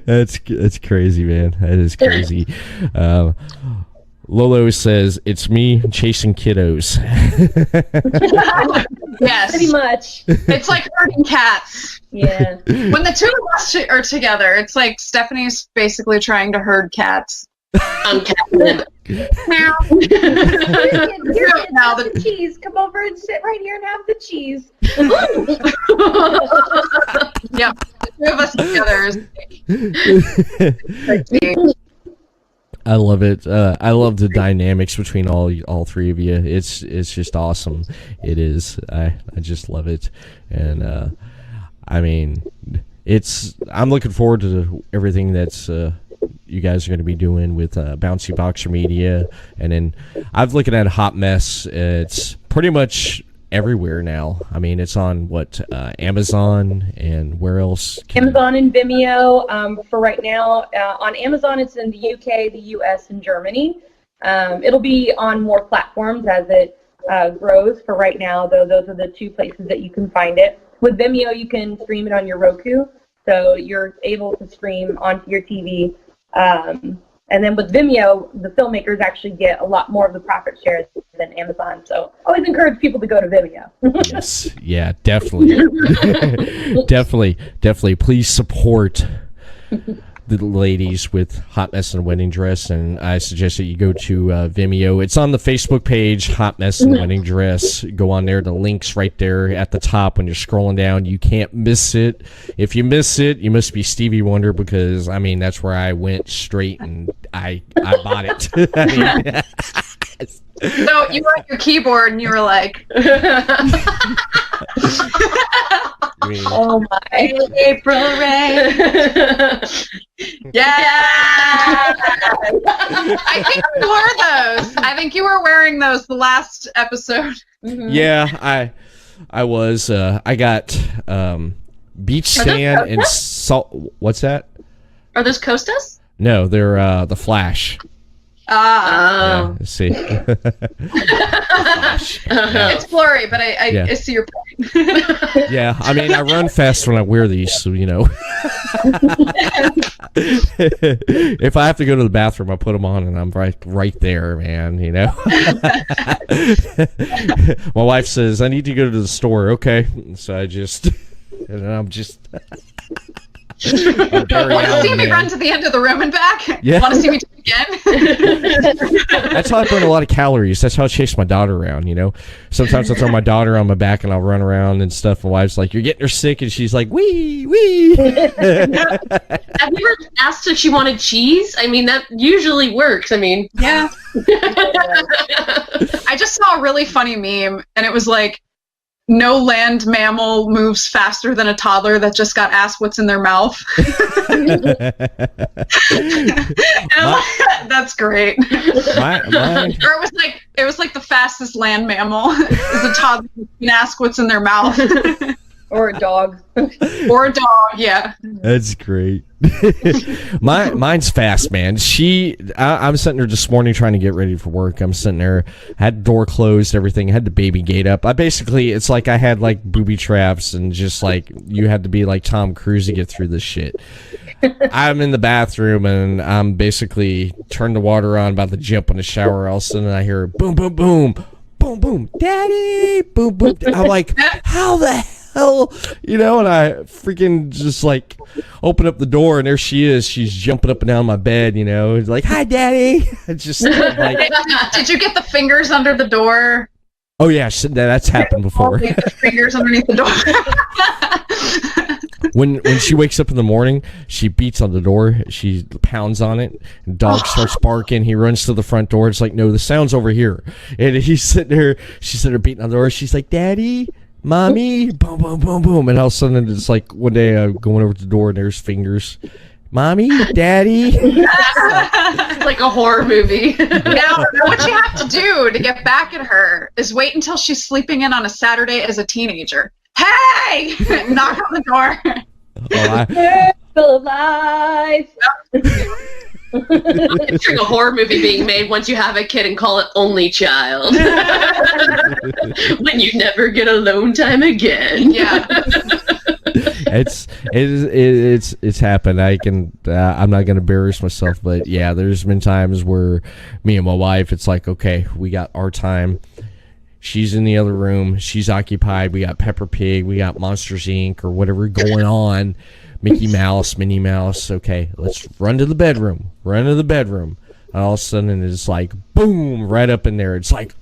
[SPEAKER 6] That's crazy, man. That is crazy. Lolo says it's me chasing kiddos.
[SPEAKER 7] Yes,
[SPEAKER 8] Pretty much.
[SPEAKER 7] it's like herding cats.
[SPEAKER 8] Yeah.
[SPEAKER 7] When the two of us are together, it's like Stefanie's basically trying to herd cats.
[SPEAKER 9] I'm Captain.
[SPEAKER 7] Meow.
[SPEAKER 8] Now the cheese. Come over and sit right here and have the cheese.
[SPEAKER 7] Yep, the two of us together is
[SPEAKER 6] I love it. I love the dynamics between all three of you. It's just awesome. It is. I just love it, and I'm looking forward to everything that's you guys are going to be doing with Bouncy Boxer Media, and then I'm looking at Hot Mess. It's pretty much everywhere now. I mean, it's on Amazon, and where else?
[SPEAKER 8] Amazon and Vimeo. For right now, on Amazon, it's in the UK, the US, and Germany. It'll be on more platforms as it grows. For right now, though, those are the 2 places that you can find it. With Vimeo, you can stream it on your Roku, so you're able to stream onto your TV. And then with Vimeo, the filmmakers actually get a lot more of the profit shares than Amazon. So always encourage people to go to Vimeo.
[SPEAKER 6] Yes, yeah, definitely. definitely. Please support the ladies with Hot Mess and Wedding Dress, and I suggest that you go to Vimeo. It's on the Facebook page, Hot Mess and Wedding Dress. Go on there. The link's right there at the top when you're scrolling down. You can't miss it. If you miss it, you must be Stevie Wonder, because, I mean, that's where I went straight and I bought it. I mean,
[SPEAKER 7] So you were at your keyboard and you were like,
[SPEAKER 8] oh my.
[SPEAKER 7] April Rain. Yeah. I think you wore those. I think you were wearing those the last episode.
[SPEAKER 6] Yeah, I was. I got beach sand and salt. What's that?
[SPEAKER 9] Are those Costas?
[SPEAKER 6] No, they're the Flash.
[SPEAKER 9] Oh.
[SPEAKER 6] Yeah, see.
[SPEAKER 7] It's blurry, but I see your point.
[SPEAKER 6] Yeah, I mean, I run fast when I wear these, so, you know. If I have to go to the bathroom, I put them on, and I'm right there, man, you know. My wife says, I need to go to the store. Okay. So I'm just...
[SPEAKER 7] Want to see me run to the end of the room and back?
[SPEAKER 6] Yeah.
[SPEAKER 7] Want to see me do it again?
[SPEAKER 6] That's how I burn a lot of calories. That's how I chase my daughter around, you know? Sometimes I'll throw my daughter on my back and I'll run around and stuff. My wife's like, you're getting her sick, and she's like, wee, wee.
[SPEAKER 9] Have you ever asked if she wanted cheese? I mean, that usually works. I mean,
[SPEAKER 7] yeah. I just saw a really funny meme, and it was like, no land mammal moves faster than a toddler that just got asked what's in their mouth. That's great. Or it was like the fastest land mammal is a toddler who can ask what's in their mouth.
[SPEAKER 8] Or a dog.
[SPEAKER 7] Or a dog, yeah.
[SPEAKER 6] That's great. Mine's fast, man. I'm sitting there this morning trying to get ready for work. I'm sitting there, had the door closed, everything, had the baby gate up. It's like I had like booby traps, and just like you had to be like Tom Cruise to get through this shit. I'm in the bathroom, and I'm basically turned the water on, about to jump in the shower. All of a sudden I hear boom, boom, boom, boom, boom, daddy, boom, boom. I'm like, how the hell, you know? And I freaking just like open up the door, and there she is. She's jumping up and down my bed, you know. It's like, hi, daddy. Just like,
[SPEAKER 7] did you get the fingers under the door?
[SPEAKER 6] Oh yeah, that's happened before.
[SPEAKER 7] The fingers underneath the door.
[SPEAKER 6] When she wakes up in the morning, she beats on the door. She pounds on it. And dog starts barking. He runs to the front door. It's like, no, the sound's over here. And he's sitting there. She's sitting there beating on the door. She's like, daddy, mommy, boom, boom, boom, boom. And all of a sudden, it's like one day going over to the door, and there's fingers. Mommy, daddy.
[SPEAKER 9] like a horror movie.
[SPEAKER 7] Now, what you have to do to get back at her is wait until she's sleeping in on a Saturday as a teenager. Hey! Knock on the door.
[SPEAKER 8] Full of lies.
[SPEAKER 9] Picturing a horror movie being made once you have a kid and call it Only Child. When you never get alone time again.
[SPEAKER 7] Yeah.
[SPEAKER 6] It's happened. I'm not gonna embarrass myself, but yeah, there's been times where me and my wife, it's like, okay, we got our time. She's in the other room. She's occupied. We got Peppa Pig. We got Monsters Inc. or whatever going on. Mickey Mouse, Minnie Mouse. Okay, let's run to the bedroom. Run to the bedroom. And all of a sudden, it's like, boom, right up in there. It's like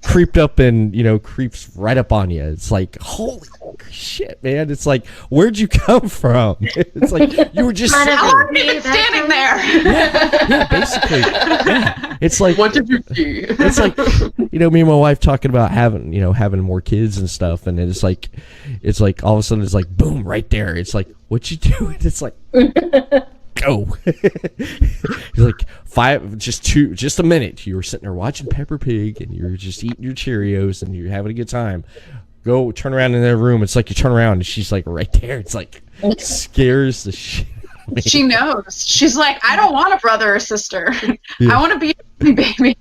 [SPEAKER 6] creeped up and, creeps right up on you. It's like, holy shit, man. It's like, where'd you come from? It's like, you were just
[SPEAKER 7] standing there.
[SPEAKER 6] Yeah, basically. Yeah. It's like,
[SPEAKER 9] what did you see?
[SPEAKER 6] It's like, me and my wife talking about having more kids and stuff. And it's like all of a sudden, it's like, boom, right there. It's like, what you doing? It's like, go. He's like, just a minute. You were sitting there watching Peppa Pig, and you're just eating your Cheerios, and you're having a good time. Go turn around in their room. It's like you turn around, and she's like right there. It's like scares the shit.
[SPEAKER 7] She knows. She's like, I don't want a brother or sister.
[SPEAKER 6] Yeah.
[SPEAKER 7] I want to be a baby.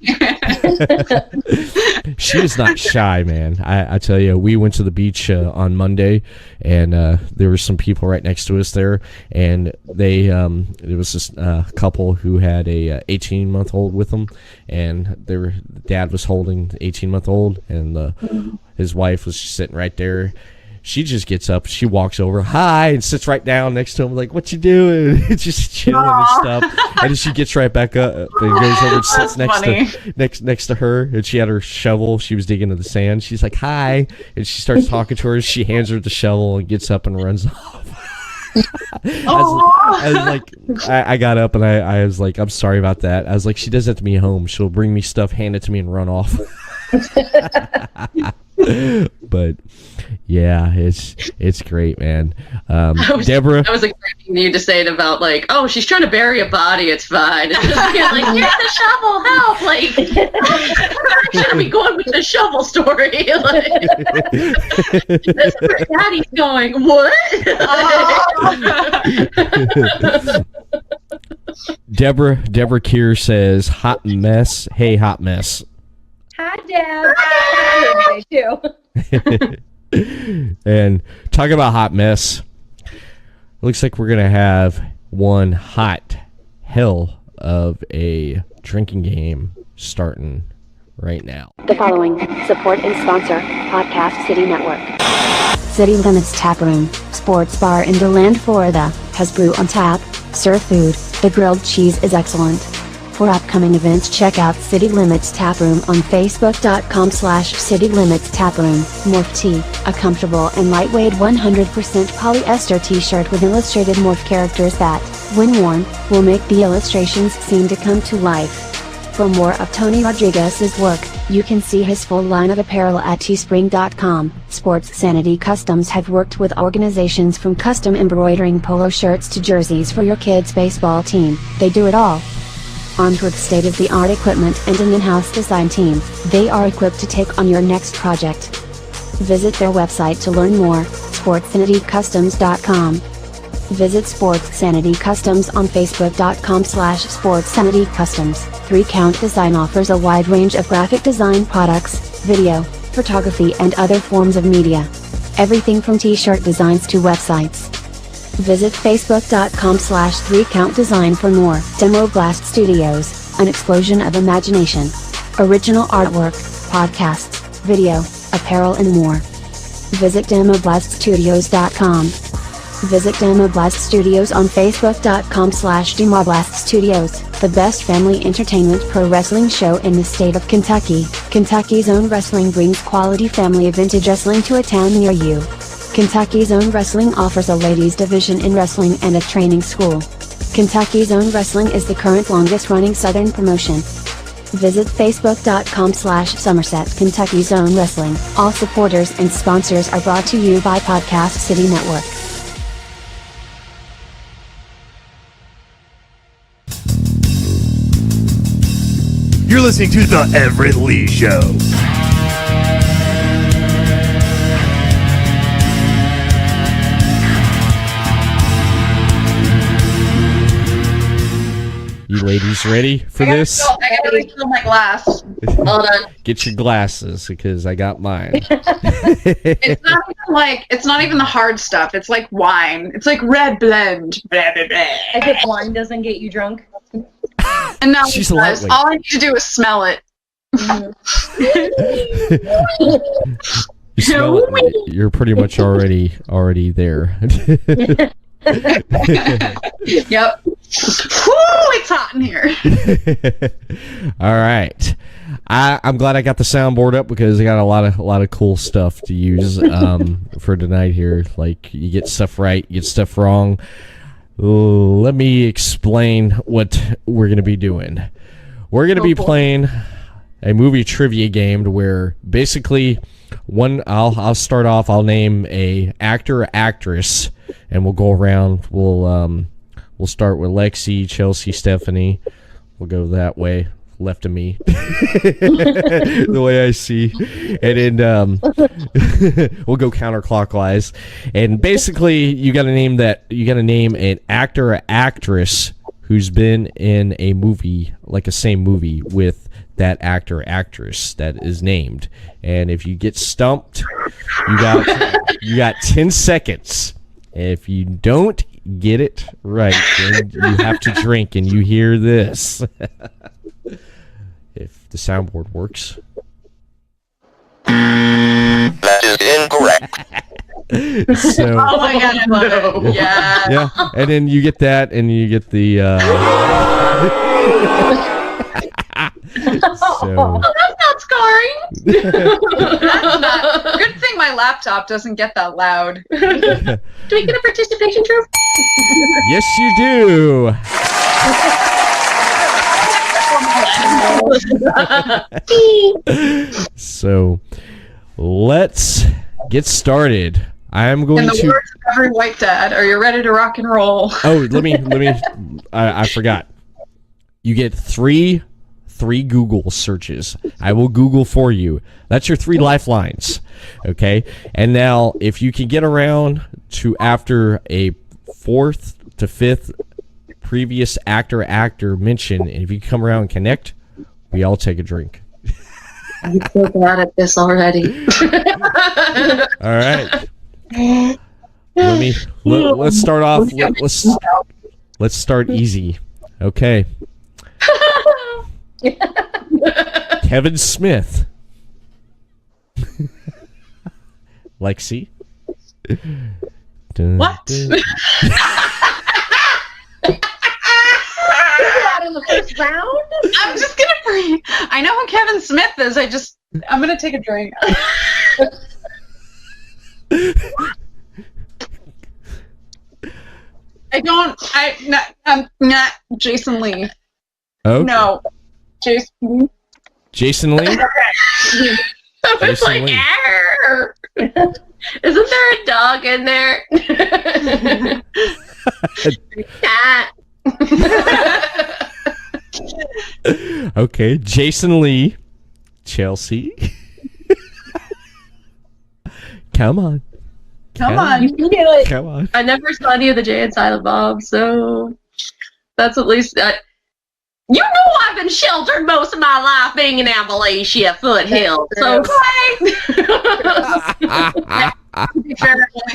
[SPEAKER 6] She is not shy, man. I tell you, we went to the beach on Monday, and there were some people right next to us there, and they it was this couple who had a 18-month-old with them, and the dad was holding the 18-month-old, and his wife was sitting right there. She just gets up, she walks over, hi, and sits right down next to him, like, what you doing? Just chilling and stuff. And then she gets right back up and goes over and sits next to her. And she had her shovel. She was digging into the sand. She's like, hi. And she starts talking to her. She hands her the shovel and gets up and runs off. I got up and I was like, I'm sorry about that. I was like, she does that to me at home. She'll bring me stuff, hand it to me, and run off. But yeah, it's great, man. Deborah,
[SPEAKER 9] I was expecting you to say it about like, oh, she's trying to bury a body. It's fine. It's just being like, here's the shovel. Help! Like, I shouldn't be going with the shovel story. Like, that's where Daddy's going. What?
[SPEAKER 6] Deborah Keir says, hot mess. Hey, hot mess.
[SPEAKER 8] Hi, Deb. Hi. Too.
[SPEAKER 6] And talking about hot mess, looks like we're gonna have one hot hell of a drinking game starting right now.
[SPEAKER 10] The following support and sponsor Podcast City Network. City Limits Tap Room, sports bar in DeLand, Florida, has brew on tap, serve food, the grilled cheese is excellent. For upcoming events, check out City Limits Tap Room on Facebook.com/City Limits Tap Room. Morph Tee, a comfortable and lightweight 100% polyester t-shirt with illustrated morph characters that, when worn, will make the illustrations seem to come to life. For more of Tony Rodriguez's work, you can see his full line of apparel at teespring.com. Sports Sanity Customs have worked with organizations from custom embroidering polo shirts to jerseys for your kids' baseball team. They do it all. Armed with state-of-the-art equipment and an in-house design team, they are equipped to take on your next project. Visit their website to learn more, sportsanitycustoms.com. Visit Sports Sanity Customs on Facebook.com/SportsSanityCustoms. 3Count Design offers a wide range of graphic design products, video, photography and other forms of media. Everything from t-shirt designs to websites. Visit Facebook.com/3CountDesign for more. Demo Blast Studios, an explosion of imagination. Original artwork, podcasts, video, apparel and more. Visit DemoBlastStudios.com. Visit Demoblast Studios on Facebook.com/DemoBlastStudios, the best family entertainment pro wrestling show in the state of Kentucky. Kentucky's Own Wrestling brings quality family vintage wrestling to a town near you. Kentucky's Own Wrestling offers a ladies division in wrestling and a training school. Kentucky's Own Wrestling is the current longest running Southern promotion. Visit Facebook.com/Somerset Kentucky's Own Wrestling. All supporters and sponsors are brought to you by Podcast City Network.
[SPEAKER 1] You're listening to The Everett Lee Show.
[SPEAKER 6] You ladies ready for this?
[SPEAKER 7] I gotta refill my glass.
[SPEAKER 9] Hold on.
[SPEAKER 6] Get your glasses because I got mine.
[SPEAKER 7] It's not even the hard stuff. It's like wine. It's like red blend. Blah, blah, blah.
[SPEAKER 8] As if wine doesn't get you drunk.
[SPEAKER 7] And now
[SPEAKER 6] She's a lightweight.
[SPEAKER 7] all I need to do is smell it.
[SPEAKER 6] You smell it, you're pretty much already there.
[SPEAKER 7] Yep. Woo, it's hot in here.
[SPEAKER 6] All right. I'm glad I got the soundboard up because I got a lot of cool stuff to use for tonight here. Like, you get stuff right, you get stuff wrong. Let me explain what we're going to be doing. We're going to be playing a movie trivia game to where basically I'll start off, I'll name a actor or actress, and we'll go around, we'll We'll start with Lexi, Chelsea, Stefanie. We'll go that way, left of me, the way I see, and then we'll go counterclockwise. And basically, you got to name an actor or actress who's been in a movie, like a same movie with that actor or actress that is named. And if you get stumped, you got 10 seconds. If you don't get it right, then you have to drink, and you hear this. If the soundboard works.
[SPEAKER 11] That is incorrect.
[SPEAKER 6] So,
[SPEAKER 7] Oh my god, I love it. Yeah.
[SPEAKER 6] yeah, and then you get that, and you get the. So.
[SPEAKER 7] That's not scarring. That's not. Good thing my laptop doesn't get that loud.
[SPEAKER 9] Do we get a participation trophy?
[SPEAKER 6] Yes, you do. So, let's get started. I am going
[SPEAKER 7] In the
[SPEAKER 6] to.
[SPEAKER 7] words of every white dad, are you ready to rock and roll?
[SPEAKER 6] Oh, let me. I forgot. You get three Google searches. I will Google for you. That's your 3 lifelines. Okay. And now, if you can get around to after a 4th to 5th previous actor mention, and if you come around and connect, we all take a drink.
[SPEAKER 9] I'm so bad at this already.
[SPEAKER 6] All right. Let's start off. Let's start easy. Okay. Kevin Smith. Lexi.
[SPEAKER 7] What?
[SPEAKER 8] In the first round?
[SPEAKER 7] I'm just gonna breathe. I know who Kevin Smith is. I'm gonna take a drink. I'm not Jason Lee.
[SPEAKER 6] Okay.
[SPEAKER 7] No. Jason.
[SPEAKER 6] Jason Lee?
[SPEAKER 9] I was
[SPEAKER 6] Jason
[SPEAKER 9] like,
[SPEAKER 6] Lee.
[SPEAKER 9] "Arr." Isn't there a dog in there? Cat.
[SPEAKER 6] Okay, Jason Lee. Chelsea. Come on.
[SPEAKER 7] Come on.
[SPEAKER 8] You can do it.
[SPEAKER 6] Come on.
[SPEAKER 9] I never saw any of the Jay and Silent Bob, so that's at least. You know, I've been sheltered most of my life being in Appalachia foothill. So,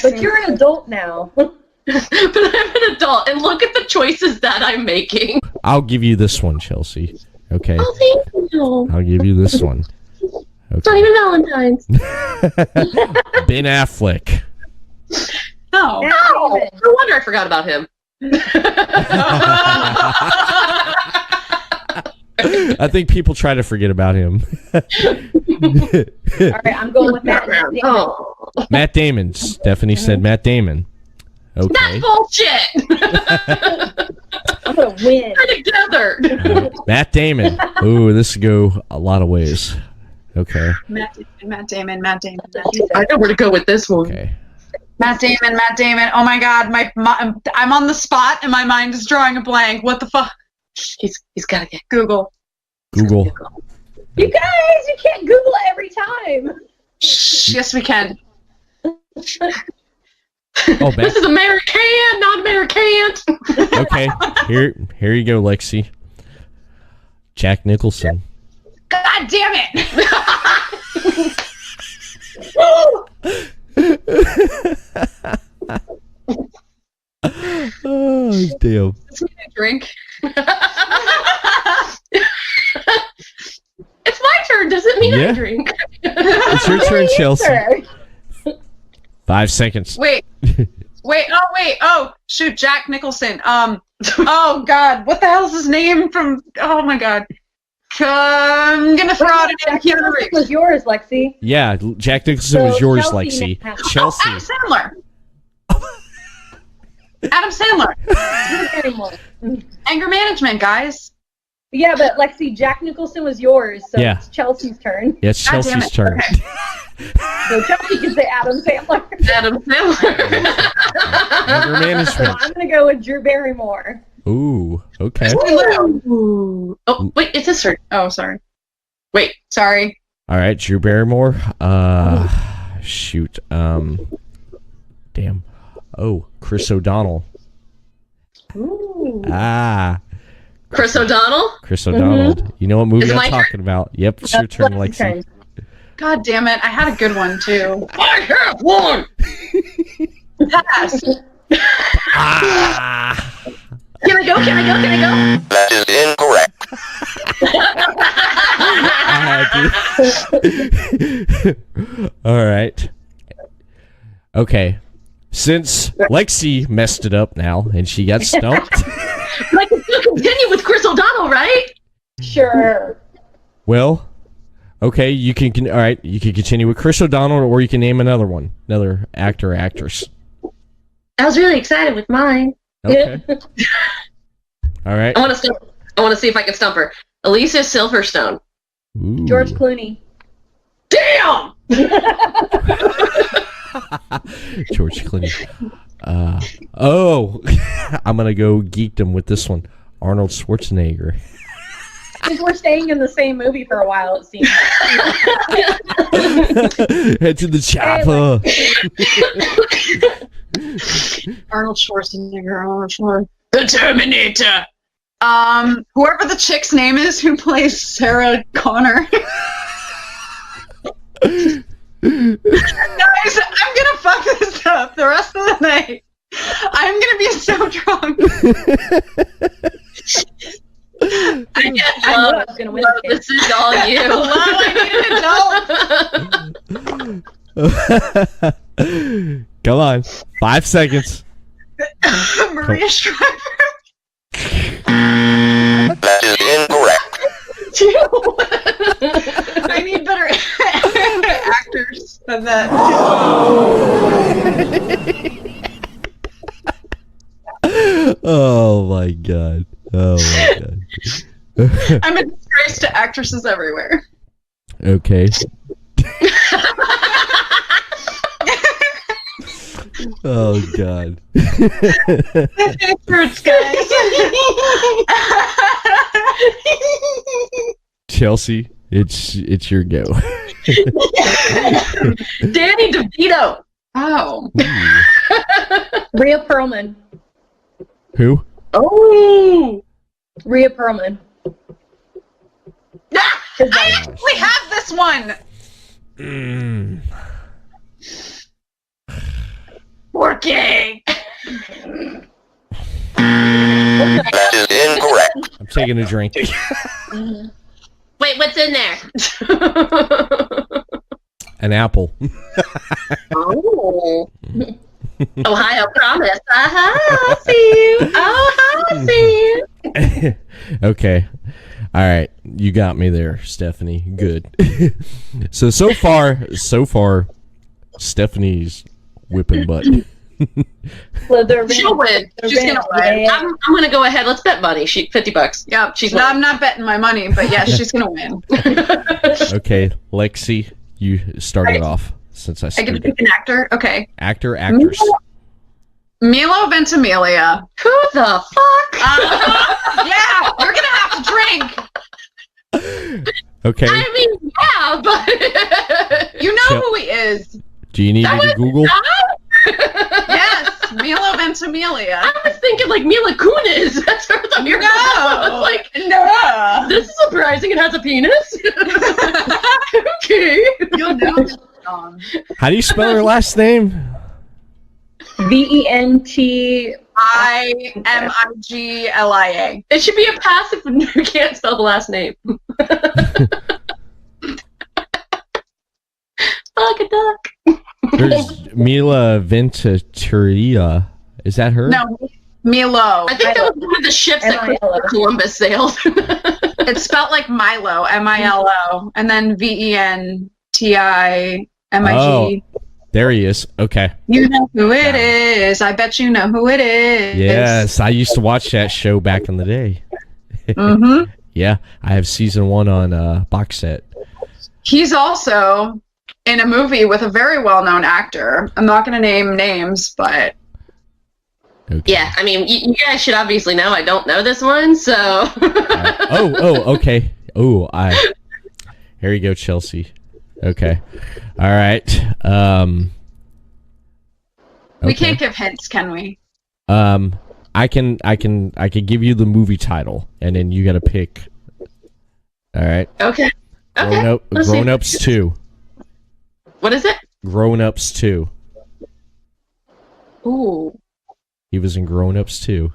[SPEAKER 8] But you're an adult now.
[SPEAKER 9] but I'm an adult, and look at the choices that I'm making.
[SPEAKER 6] I'll give you this one, Chelsea. Okay.
[SPEAKER 9] Oh, thank you.
[SPEAKER 6] I'll give you this one.
[SPEAKER 9] It's not even Valentine's.
[SPEAKER 6] Ben Affleck.
[SPEAKER 7] No.
[SPEAKER 9] Oh, no wonder I forgot about him.
[SPEAKER 6] I think people try to forget about him.
[SPEAKER 8] All right, I'm going with Matt Damon.
[SPEAKER 9] Oh,
[SPEAKER 6] Matt Damon. Stephanie said Matt Damon. Okay.
[SPEAKER 9] that's bullshit.
[SPEAKER 8] I'm going to win.
[SPEAKER 9] We're together.
[SPEAKER 6] Matt Damon. Ooh, this could go a lot of ways. Okay.
[SPEAKER 7] Matt Damon.
[SPEAKER 9] I know where to go with this one.
[SPEAKER 6] Okay.
[SPEAKER 7] Matt Damon. Oh my god, I'm on the spot and my mind is drawing a blank. What the fuck?
[SPEAKER 9] He's got to get
[SPEAKER 6] Google.
[SPEAKER 8] You guys, you can't Google it every time.
[SPEAKER 7] Shh, yes, we can.
[SPEAKER 6] Oh,
[SPEAKER 9] This is American, not American.
[SPEAKER 6] Okay. Here you go, Lexi. Jack Nicholson.
[SPEAKER 7] God damn it!
[SPEAKER 6] Oh, damn.
[SPEAKER 7] Let's get a drink.
[SPEAKER 9] It's my turn. Does it mean I drink?
[SPEAKER 6] It's your turn, Chelsea. 5 seconds.
[SPEAKER 7] Wait. Oh, shoot, Jack Nicholson. Oh god, what the hell's his name from? Oh my god. I'm gonna throw out an Keanu Reeves.
[SPEAKER 8] Was yours, Lexi?
[SPEAKER 6] Yeah, Jack Nicholson was yours,
[SPEAKER 8] Chelsea
[SPEAKER 6] Lexi.
[SPEAKER 8] now.
[SPEAKER 6] Chelsea.
[SPEAKER 7] Adam Sandler. Adam Sandler. Anger management, guys.
[SPEAKER 8] Yeah, but Lexi, Jack Nicholson was yours, so
[SPEAKER 6] Yeah.
[SPEAKER 8] it's Chelsea's turn.
[SPEAKER 6] Yeah, it's
[SPEAKER 7] God damn
[SPEAKER 6] Chelsea's
[SPEAKER 7] it.
[SPEAKER 6] turn.
[SPEAKER 7] Okay.
[SPEAKER 8] So Chelsea can say Adam Sandler.
[SPEAKER 9] Adam Sandler.
[SPEAKER 6] Anger management.
[SPEAKER 8] So I'm gonna go with Drew Barrymore.
[SPEAKER 6] Ooh, okay.
[SPEAKER 9] Ooh. Oh, wait, it's his turn. Oh, sorry. Wait, sorry.
[SPEAKER 6] All right, Drew Barrymore. Shoot. Damn. Oh, Chris O'Donnell.
[SPEAKER 8] Ooh.
[SPEAKER 9] Chris O'Donnell?
[SPEAKER 6] Chris O'Donnell. You know what movie
[SPEAKER 9] Is it
[SPEAKER 6] I'm
[SPEAKER 9] my
[SPEAKER 6] talking about? Yep, it's your turn,
[SPEAKER 8] Lexi's
[SPEAKER 6] Lexi.
[SPEAKER 8] turn.
[SPEAKER 7] God damn it! I had a good one too.
[SPEAKER 9] I have one!
[SPEAKER 7] Pass.
[SPEAKER 9] Can I go? Can I go? Can I go?
[SPEAKER 11] That is incorrect.
[SPEAKER 6] All right. Okay. Since Lexi messed it up now and she got stumped.
[SPEAKER 9] But I can still continue with Chris O'Donnell, right?
[SPEAKER 8] Sure.
[SPEAKER 6] Well, okay, you can all right, you can continue with Chris O'Donnell or you can name another one, another actor or actress.
[SPEAKER 9] I was really excited with mine.
[SPEAKER 6] Okay. All right.
[SPEAKER 9] I want to see if I can stump her. Alicia Silverstone.
[SPEAKER 6] Ooh.
[SPEAKER 8] George Clooney.
[SPEAKER 9] Damn!
[SPEAKER 6] George Clooney. I'm gonna go geekdom with this one. Arnold Schwarzenegger.
[SPEAKER 8] Since we're staying in the same movie for a while, it seems.
[SPEAKER 6] Head to the chopper.
[SPEAKER 7] Arnold Schwarzenegger. The Terminator. Whoever the chick's name is who plays Sarah Connor. Guys, I'm gonna fuck this up the rest of the night. I'm gonna be so drunk.
[SPEAKER 9] I was gonna win. This is all you.
[SPEAKER 7] I need a
[SPEAKER 6] Come on. 5 seconds.
[SPEAKER 7] Maria Shriver.
[SPEAKER 11] That is incorrect.
[SPEAKER 7] I need better actors than that.
[SPEAKER 6] Oh my god. Oh my god.
[SPEAKER 7] I'm a disgrace to actresses everywhere.
[SPEAKER 6] Okay. Oh god.
[SPEAKER 7] It hurts, guys.
[SPEAKER 6] Chelsea, it's your go.
[SPEAKER 9] Danny DeVito.
[SPEAKER 7] Oh.
[SPEAKER 8] Rhea Perlman.
[SPEAKER 6] Who?
[SPEAKER 9] Oh.
[SPEAKER 8] Rhea Perlman.
[SPEAKER 7] I actually have this one. Working.
[SPEAKER 11] That is incorrect.
[SPEAKER 6] I'm taking a drink.
[SPEAKER 9] Wait, what's in there?
[SPEAKER 6] An apple.
[SPEAKER 9] Oh. Ohio promise. I see you. Oh, I see you.
[SPEAKER 6] Okay. All right. You got me there, Stephanie. Good. So far, Stephanie's whipping butt.
[SPEAKER 9] She'll win. She's gonna win. I'm gonna go ahead. Let's bet money. $50.
[SPEAKER 7] Yep.
[SPEAKER 9] She's
[SPEAKER 7] no, I'm not betting my money, but yes, she's gonna win.
[SPEAKER 6] Okay, Lexi, you started off since I
[SPEAKER 7] I get to
[SPEAKER 6] started.
[SPEAKER 7] pick an actor. Okay.
[SPEAKER 6] Actor, actress.
[SPEAKER 7] Milo Ventimiglia.
[SPEAKER 9] Who the fuck?
[SPEAKER 7] Yeah, you're gonna have to drink.
[SPEAKER 6] Okay.
[SPEAKER 9] I mean, yeah, but
[SPEAKER 7] You know who he is.
[SPEAKER 6] Do you need me to Google?
[SPEAKER 7] Yes, Milo Ventimiglia.
[SPEAKER 9] I was thinking like Mila Kunis. That's her. No. I was like,
[SPEAKER 7] no.
[SPEAKER 9] This is surprising. It has a penis. Okay.
[SPEAKER 7] You'll know this song.
[SPEAKER 6] How do you spell her last name?
[SPEAKER 7] Ventimiglia.
[SPEAKER 9] It should be a passive when you can't spell the last name. Fuck a duck.
[SPEAKER 6] There's Mila Ventimiglia. Is that her?
[SPEAKER 7] No, Milo.
[SPEAKER 9] I think that was one of the ships that Columbus sailed.
[SPEAKER 7] It's spelled like Milo, Milo, and then Ventimig.
[SPEAKER 6] Oh, there he is. Okay.
[SPEAKER 7] You know who it is. I bet you know who it is.
[SPEAKER 6] Yes, I used to watch that show back in the day.
[SPEAKER 7] Mm-hmm.
[SPEAKER 6] Yeah, I have season 1 on box set.
[SPEAKER 7] He's also in a movie with a very well-known actor. I'm not going to name names, but
[SPEAKER 6] Okay.
[SPEAKER 9] Yeah, I mean, you guys should obviously know I don't know this one, so.
[SPEAKER 6] Okay. Here you go, Chelsea. Okay. All right.
[SPEAKER 7] we can't give hints, can we?
[SPEAKER 6] I can give you the movie title, and then you got to pick. All right.
[SPEAKER 9] Okay.
[SPEAKER 6] Grown Ups 2.
[SPEAKER 9] What is it?
[SPEAKER 6] Grown Ups 2.
[SPEAKER 7] Ooh.
[SPEAKER 6] He was in Grown Ups 2.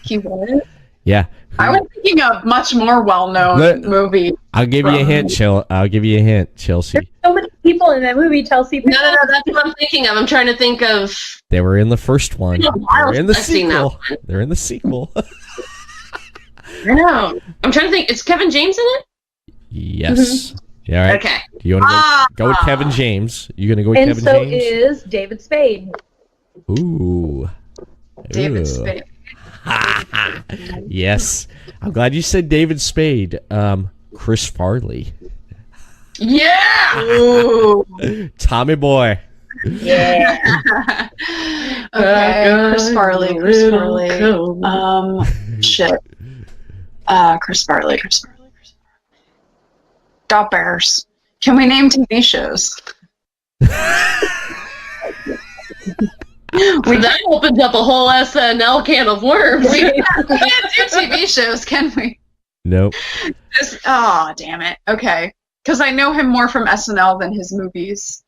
[SPEAKER 7] He was?
[SPEAKER 6] Yeah.
[SPEAKER 7] I was thinking of much more well-known movie.
[SPEAKER 6] I'll give you a hint, Chelsea.
[SPEAKER 8] There's so many people in that movie, Chelsea.
[SPEAKER 9] No, that's what I'm thinking of. I'm trying to think of.
[SPEAKER 6] They were in the first one. They're in the sequel. They're in the sequel.
[SPEAKER 9] I know. I'm trying to think. Is Kevin James in it?
[SPEAKER 6] Yes. Yeah, all right.
[SPEAKER 9] Okay.
[SPEAKER 6] Do you want to go with Kevin James? You gonna go with Kevin James?
[SPEAKER 8] And so is David Spade.
[SPEAKER 6] Ooh.
[SPEAKER 7] David Spade.
[SPEAKER 6] Yes. I'm glad you said David Spade. Chris Farley.
[SPEAKER 7] Yeah. Ooh.
[SPEAKER 6] Tommy Boy.
[SPEAKER 7] Yeah. Okay. Chris Farley. Shit. Chris Farley. Dot Bears. Can we name TV shows?
[SPEAKER 9] That opens up a whole SNL can of worms.
[SPEAKER 7] We can't do TV shows, can we?
[SPEAKER 6] Nope.
[SPEAKER 7] Oh, damn it. Okay. Because I know him more from SNL than his movies.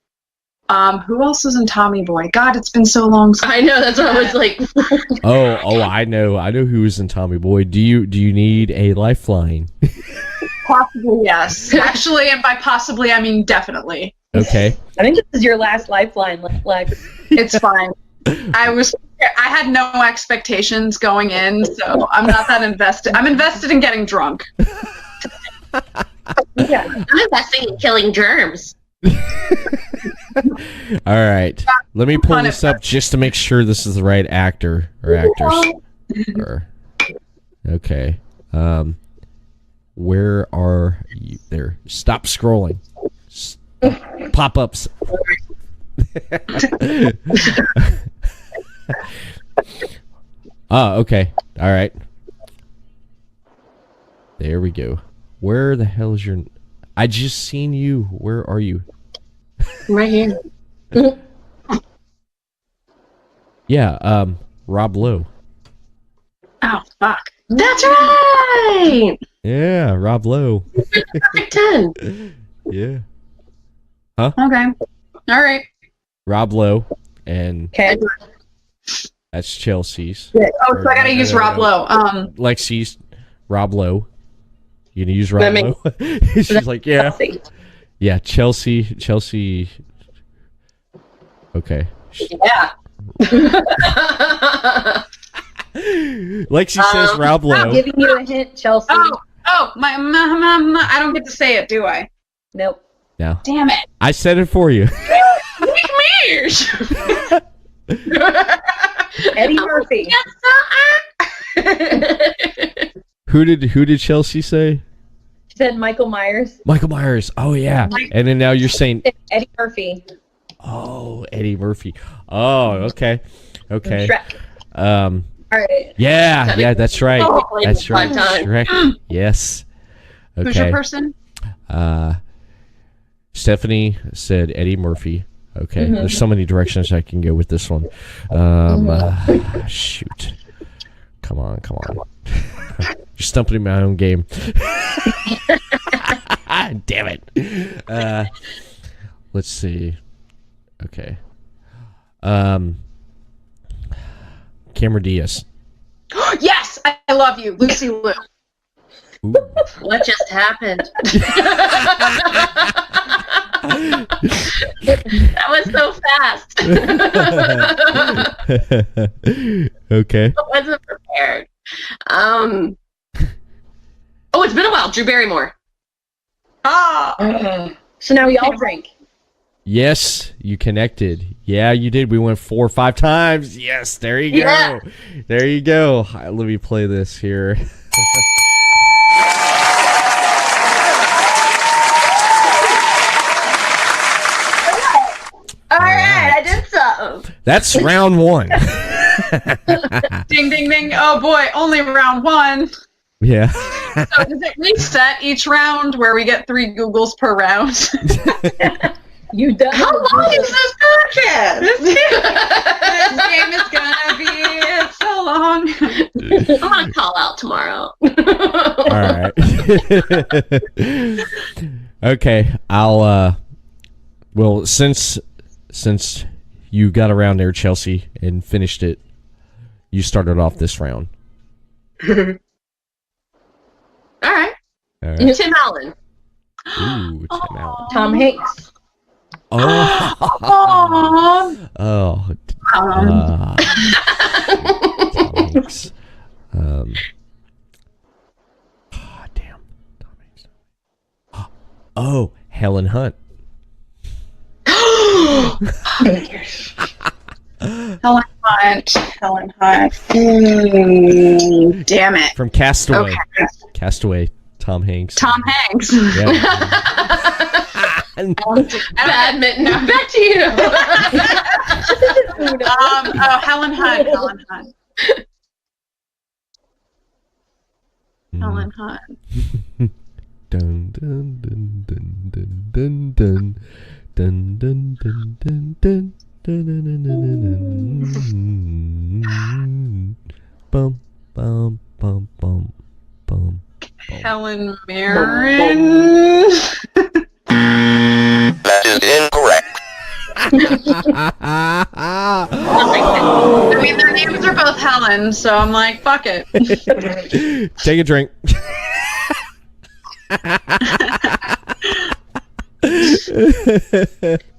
[SPEAKER 7] Who else was in Tommy Boy? God, it's been so long.
[SPEAKER 9] I know, that's what I was like.
[SPEAKER 6] I know who was in Tommy Boy. Do you need a lifeline?
[SPEAKER 7] Possibly, yes. Actually, and by possibly, I mean definitely.
[SPEAKER 6] Okay.
[SPEAKER 8] I think this is your last lifeline, Lex.
[SPEAKER 7] It's fine. I had no expectations going in, so I'm not that invested. I'm invested in getting drunk.
[SPEAKER 8] Yeah.
[SPEAKER 9] I'm investing in killing germs.
[SPEAKER 6] All right. Let me pull this up just to make sure this is the right actor or actors. Okay. Where are you? There. Stop scrolling. Pop-ups. Okay. All right. There we go. Where the hell is your... I just seen you. Where are you?
[SPEAKER 9] Right here.
[SPEAKER 6] Yeah, Rob Lowe.
[SPEAKER 7] Oh, fuck.
[SPEAKER 9] That's right!
[SPEAKER 6] Yeah, Rob Lowe.
[SPEAKER 9] Perfect 10.
[SPEAKER 6] Yeah. Huh?
[SPEAKER 7] Okay. All right.
[SPEAKER 6] Rob Lowe, and
[SPEAKER 8] Okay.
[SPEAKER 6] that's Chelsea's.
[SPEAKER 7] Oh, so I gotta use Rob Lowe.
[SPEAKER 6] Lexi's Rob Lowe. You gonna use Rob Lowe? She's like, yeah. Yeah, Chelsea. Okay.
[SPEAKER 7] Yeah.
[SPEAKER 6] Lexi says Rob Lowe.
[SPEAKER 8] I'm giving you a hint, Chelsea.
[SPEAKER 7] My I don't get to say it, do I?
[SPEAKER 8] Nope.
[SPEAKER 6] No.
[SPEAKER 7] Damn it.
[SPEAKER 6] I said it for you.
[SPEAKER 8] Eddie Murphy.
[SPEAKER 6] Who did Chelsea say?
[SPEAKER 8] She said Michael Myers.
[SPEAKER 6] Michael Myers. Oh yeah. And then now you're saying
[SPEAKER 8] Eddie Murphy.
[SPEAKER 6] Oh, Eddie Murphy. Oh, okay. Okay.
[SPEAKER 8] Shrek.
[SPEAKER 6] All
[SPEAKER 8] right.
[SPEAKER 6] Yeah, that's right. That's right. Shrek. Yes. Okay.
[SPEAKER 7] Who's your person?
[SPEAKER 6] Stephanie said Eddie Murphy. Okay. There's so many directions I can go with this one. Shoot. Come on. You're stumping in my own game. Damn it. Let's see. Okay. Cameron Diaz.
[SPEAKER 7] Yes, I love you, Lucy Liu.
[SPEAKER 6] Ooh.
[SPEAKER 9] What just happened? That was so fast.
[SPEAKER 6] Okay.
[SPEAKER 9] I wasn't prepared. Oh, it's been a while. Drew Barrymore.
[SPEAKER 8] So now we all drink.
[SPEAKER 6] Yes, you connected. Yeah, you did. We went 4 or 5 times. Yes, there you go.
[SPEAKER 9] Yeah.
[SPEAKER 6] There you go. Let me play this here. That's round one.
[SPEAKER 7] Ding, ding, ding. Oh boy, only round one.
[SPEAKER 6] Yeah.
[SPEAKER 7] So does it reset each round where we get 3 Googles per round?
[SPEAKER 8] You done?
[SPEAKER 9] How long is this podcast?
[SPEAKER 7] This game is gonna be so long.
[SPEAKER 9] I'm gonna call out tomorrow.
[SPEAKER 6] All right. Okay, I'll. Well, since you got around there, Chelsea, and finished it, you started off this round.
[SPEAKER 9] All right. Tim Allen.
[SPEAKER 6] Ooh, Tim Allen.
[SPEAKER 8] Tom Hanks.
[SPEAKER 6] Oh.
[SPEAKER 7] Aww.
[SPEAKER 6] Tom Hanks. Damn. Tom Hanks. Oh, Helen Hunt.
[SPEAKER 7] Helen Hunt. Damn it.
[SPEAKER 6] From Castaway.
[SPEAKER 7] Okay.
[SPEAKER 6] Castaway. Tom Hanks.
[SPEAKER 7] Tom Hanks.
[SPEAKER 6] Yeah.
[SPEAKER 9] Badminton. Back to you.
[SPEAKER 7] Helen Hunt. Helen Hunt.
[SPEAKER 6] Dun dun dun dun dun dun dun dun dun dun dun dun. Bum bum bum bum bum.
[SPEAKER 7] Helen Mirren.
[SPEAKER 11] That is incorrect.
[SPEAKER 7] I mean, their names are both Helen, so I'm like, fuck it.
[SPEAKER 6] Take a drink.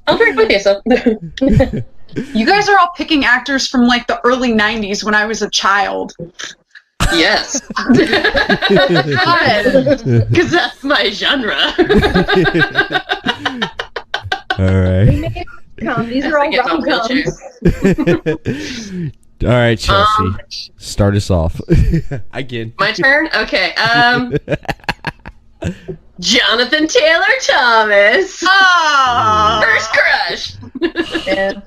[SPEAKER 9] I'll drink with you, so.
[SPEAKER 7] You guys are all picking actors from like the early 90s when I was a child.
[SPEAKER 9] Yes. Because that's my genre.
[SPEAKER 6] All right.
[SPEAKER 8] These are all rom-coms.
[SPEAKER 6] All right, Chelsea. Start us off. Again.
[SPEAKER 9] My turn? Okay. Jonathan Taylor Thomas.
[SPEAKER 7] Oh!
[SPEAKER 9] First crush.
[SPEAKER 8] Yeah.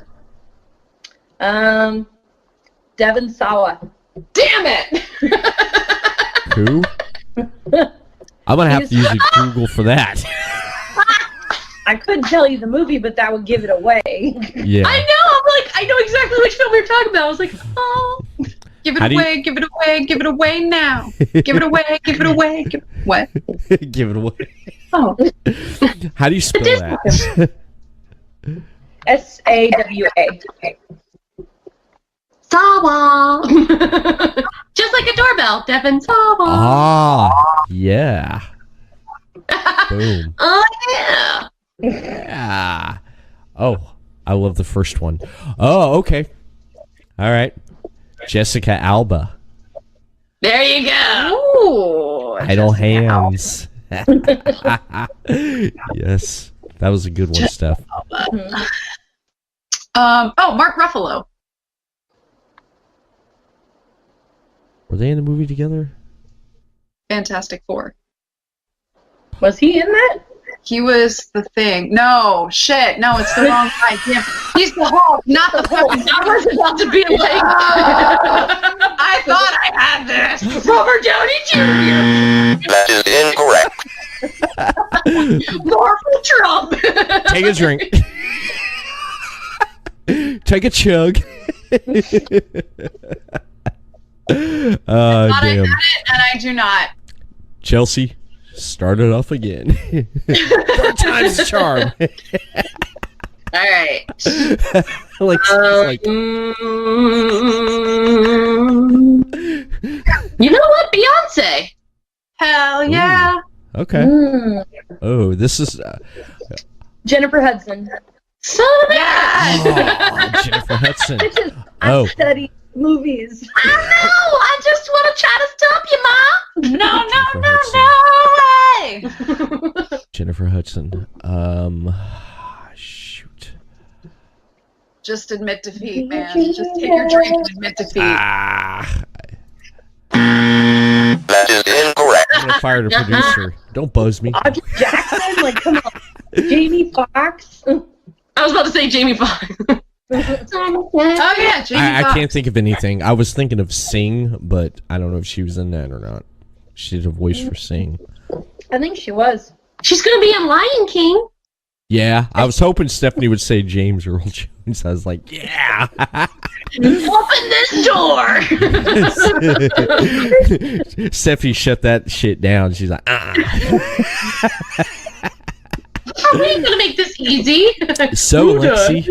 [SPEAKER 8] Devon Sawa.
[SPEAKER 9] Damn it!
[SPEAKER 6] Who? I'm going to have to use a Google for that.
[SPEAKER 8] I couldn't tell you the movie, but that would give it away.
[SPEAKER 6] Yeah.
[SPEAKER 9] I know! I'm like, I know exactly which film we were talking about. I was like, oh.
[SPEAKER 7] Give it away, give it away, give it away now. Give it away, give it away. What?
[SPEAKER 6] Give it away.
[SPEAKER 7] Oh.
[SPEAKER 6] How do you spell that?
[SPEAKER 8] S-A-W-A.
[SPEAKER 9] Sawa. Just like a doorbell, Devon Sawa.
[SPEAKER 6] Ah, yeah. Boom.
[SPEAKER 9] Oh, yeah.
[SPEAKER 6] Yeah. Oh, I love the first one. Oh, okay. All right. Jessica Alba.
[SPEAKER 9] There you go.
[SPEAKER 7] Ooh.
[SPEAKER 6] Idle Hands. Yes. That was a good one, Steph.
[SPEAKER 7] Mark Ruffalo.
[SPEAKER 6] Were they in the movie together?
[SPEAKER 7] Fantastic Four.
[SPEAKER 8] Was he in that?
[SPEAKER 7] He was the Thing. No, shit. No, it's the wrong guy. Damn. He's the Hulk, not the fucking.
[SPEAKER 9] I was about to be like,
[SPEAKER 7] I thought I had this.
[SPEAKER 9] Robert Downey Jr.
[SPEAKER 11] That is incorrect.
[SPEAKER 9] Marvel Trump.
[SPEAKER 6] Take a drink. Take a chug.
[SPEAKER 7] I
[SPEAKER 6] damn.
[SPEAKER 7] had it, and I do not.
[SPEAKER 6] Chelsea, start it off again. Third time's a charm.
[SPEAKER 9] All right.
[SPEAKER 6] like,
[SPEAKER 9] you know what? Beyonce.
[SPEAKER 7] Hell yeah.
[SPEAKER 6] Okay. Oh, this is
[SPEAKER 8] Jennifer Hudson.
[SPEAKER 9] So
[SPEAKER 7] Yes.
[SPEAKER 6] Jennifer Hudson.
[SPEAKER 8] I study movies.
[SPEAKER 9] I know. I just want to try to stop you, Mom.
[SPEAKER 7] No way.
[SPEAKER 6] Jennifer Hudson. Shoot.
[SPEAKER 7] Just admit defeat, man. Just take your drink and admit defeat.
[SPEAKER 11] That is incorrect.
[SPEAKER 6] I'm gonna fire the producer. Don't buzz me.
[SPEAKER 8] Audrey Jackson, like, come on. Jamie Foxx.
[SPEAKER 9] I was about to say Jamie Foxx.
[SPEAKER 7] Oh yeah, Jamie
[SPEAKER 6] I
[SPEAKER 7] Foxx.
[SPEAKER 6] can't think of anything. I was thinking of Sing, but I don't know if she was in that or not. She did a voice for Sing.
[SPEAKER 8] I think she was.
[SPEAKER 9] She's gonna be in Lion King.
[SPEAKER 6] Yeah, I was hoping Stefanie would say James Earl Jones. I was like, yeah.
[SPEAKER 9] Open this door.
[SPEAKER 6] Stefanie shut that shit down. She's like,
[SPEAKER 9] How are we gonna make this easy?
[SPEAKER 6] So, Lexi,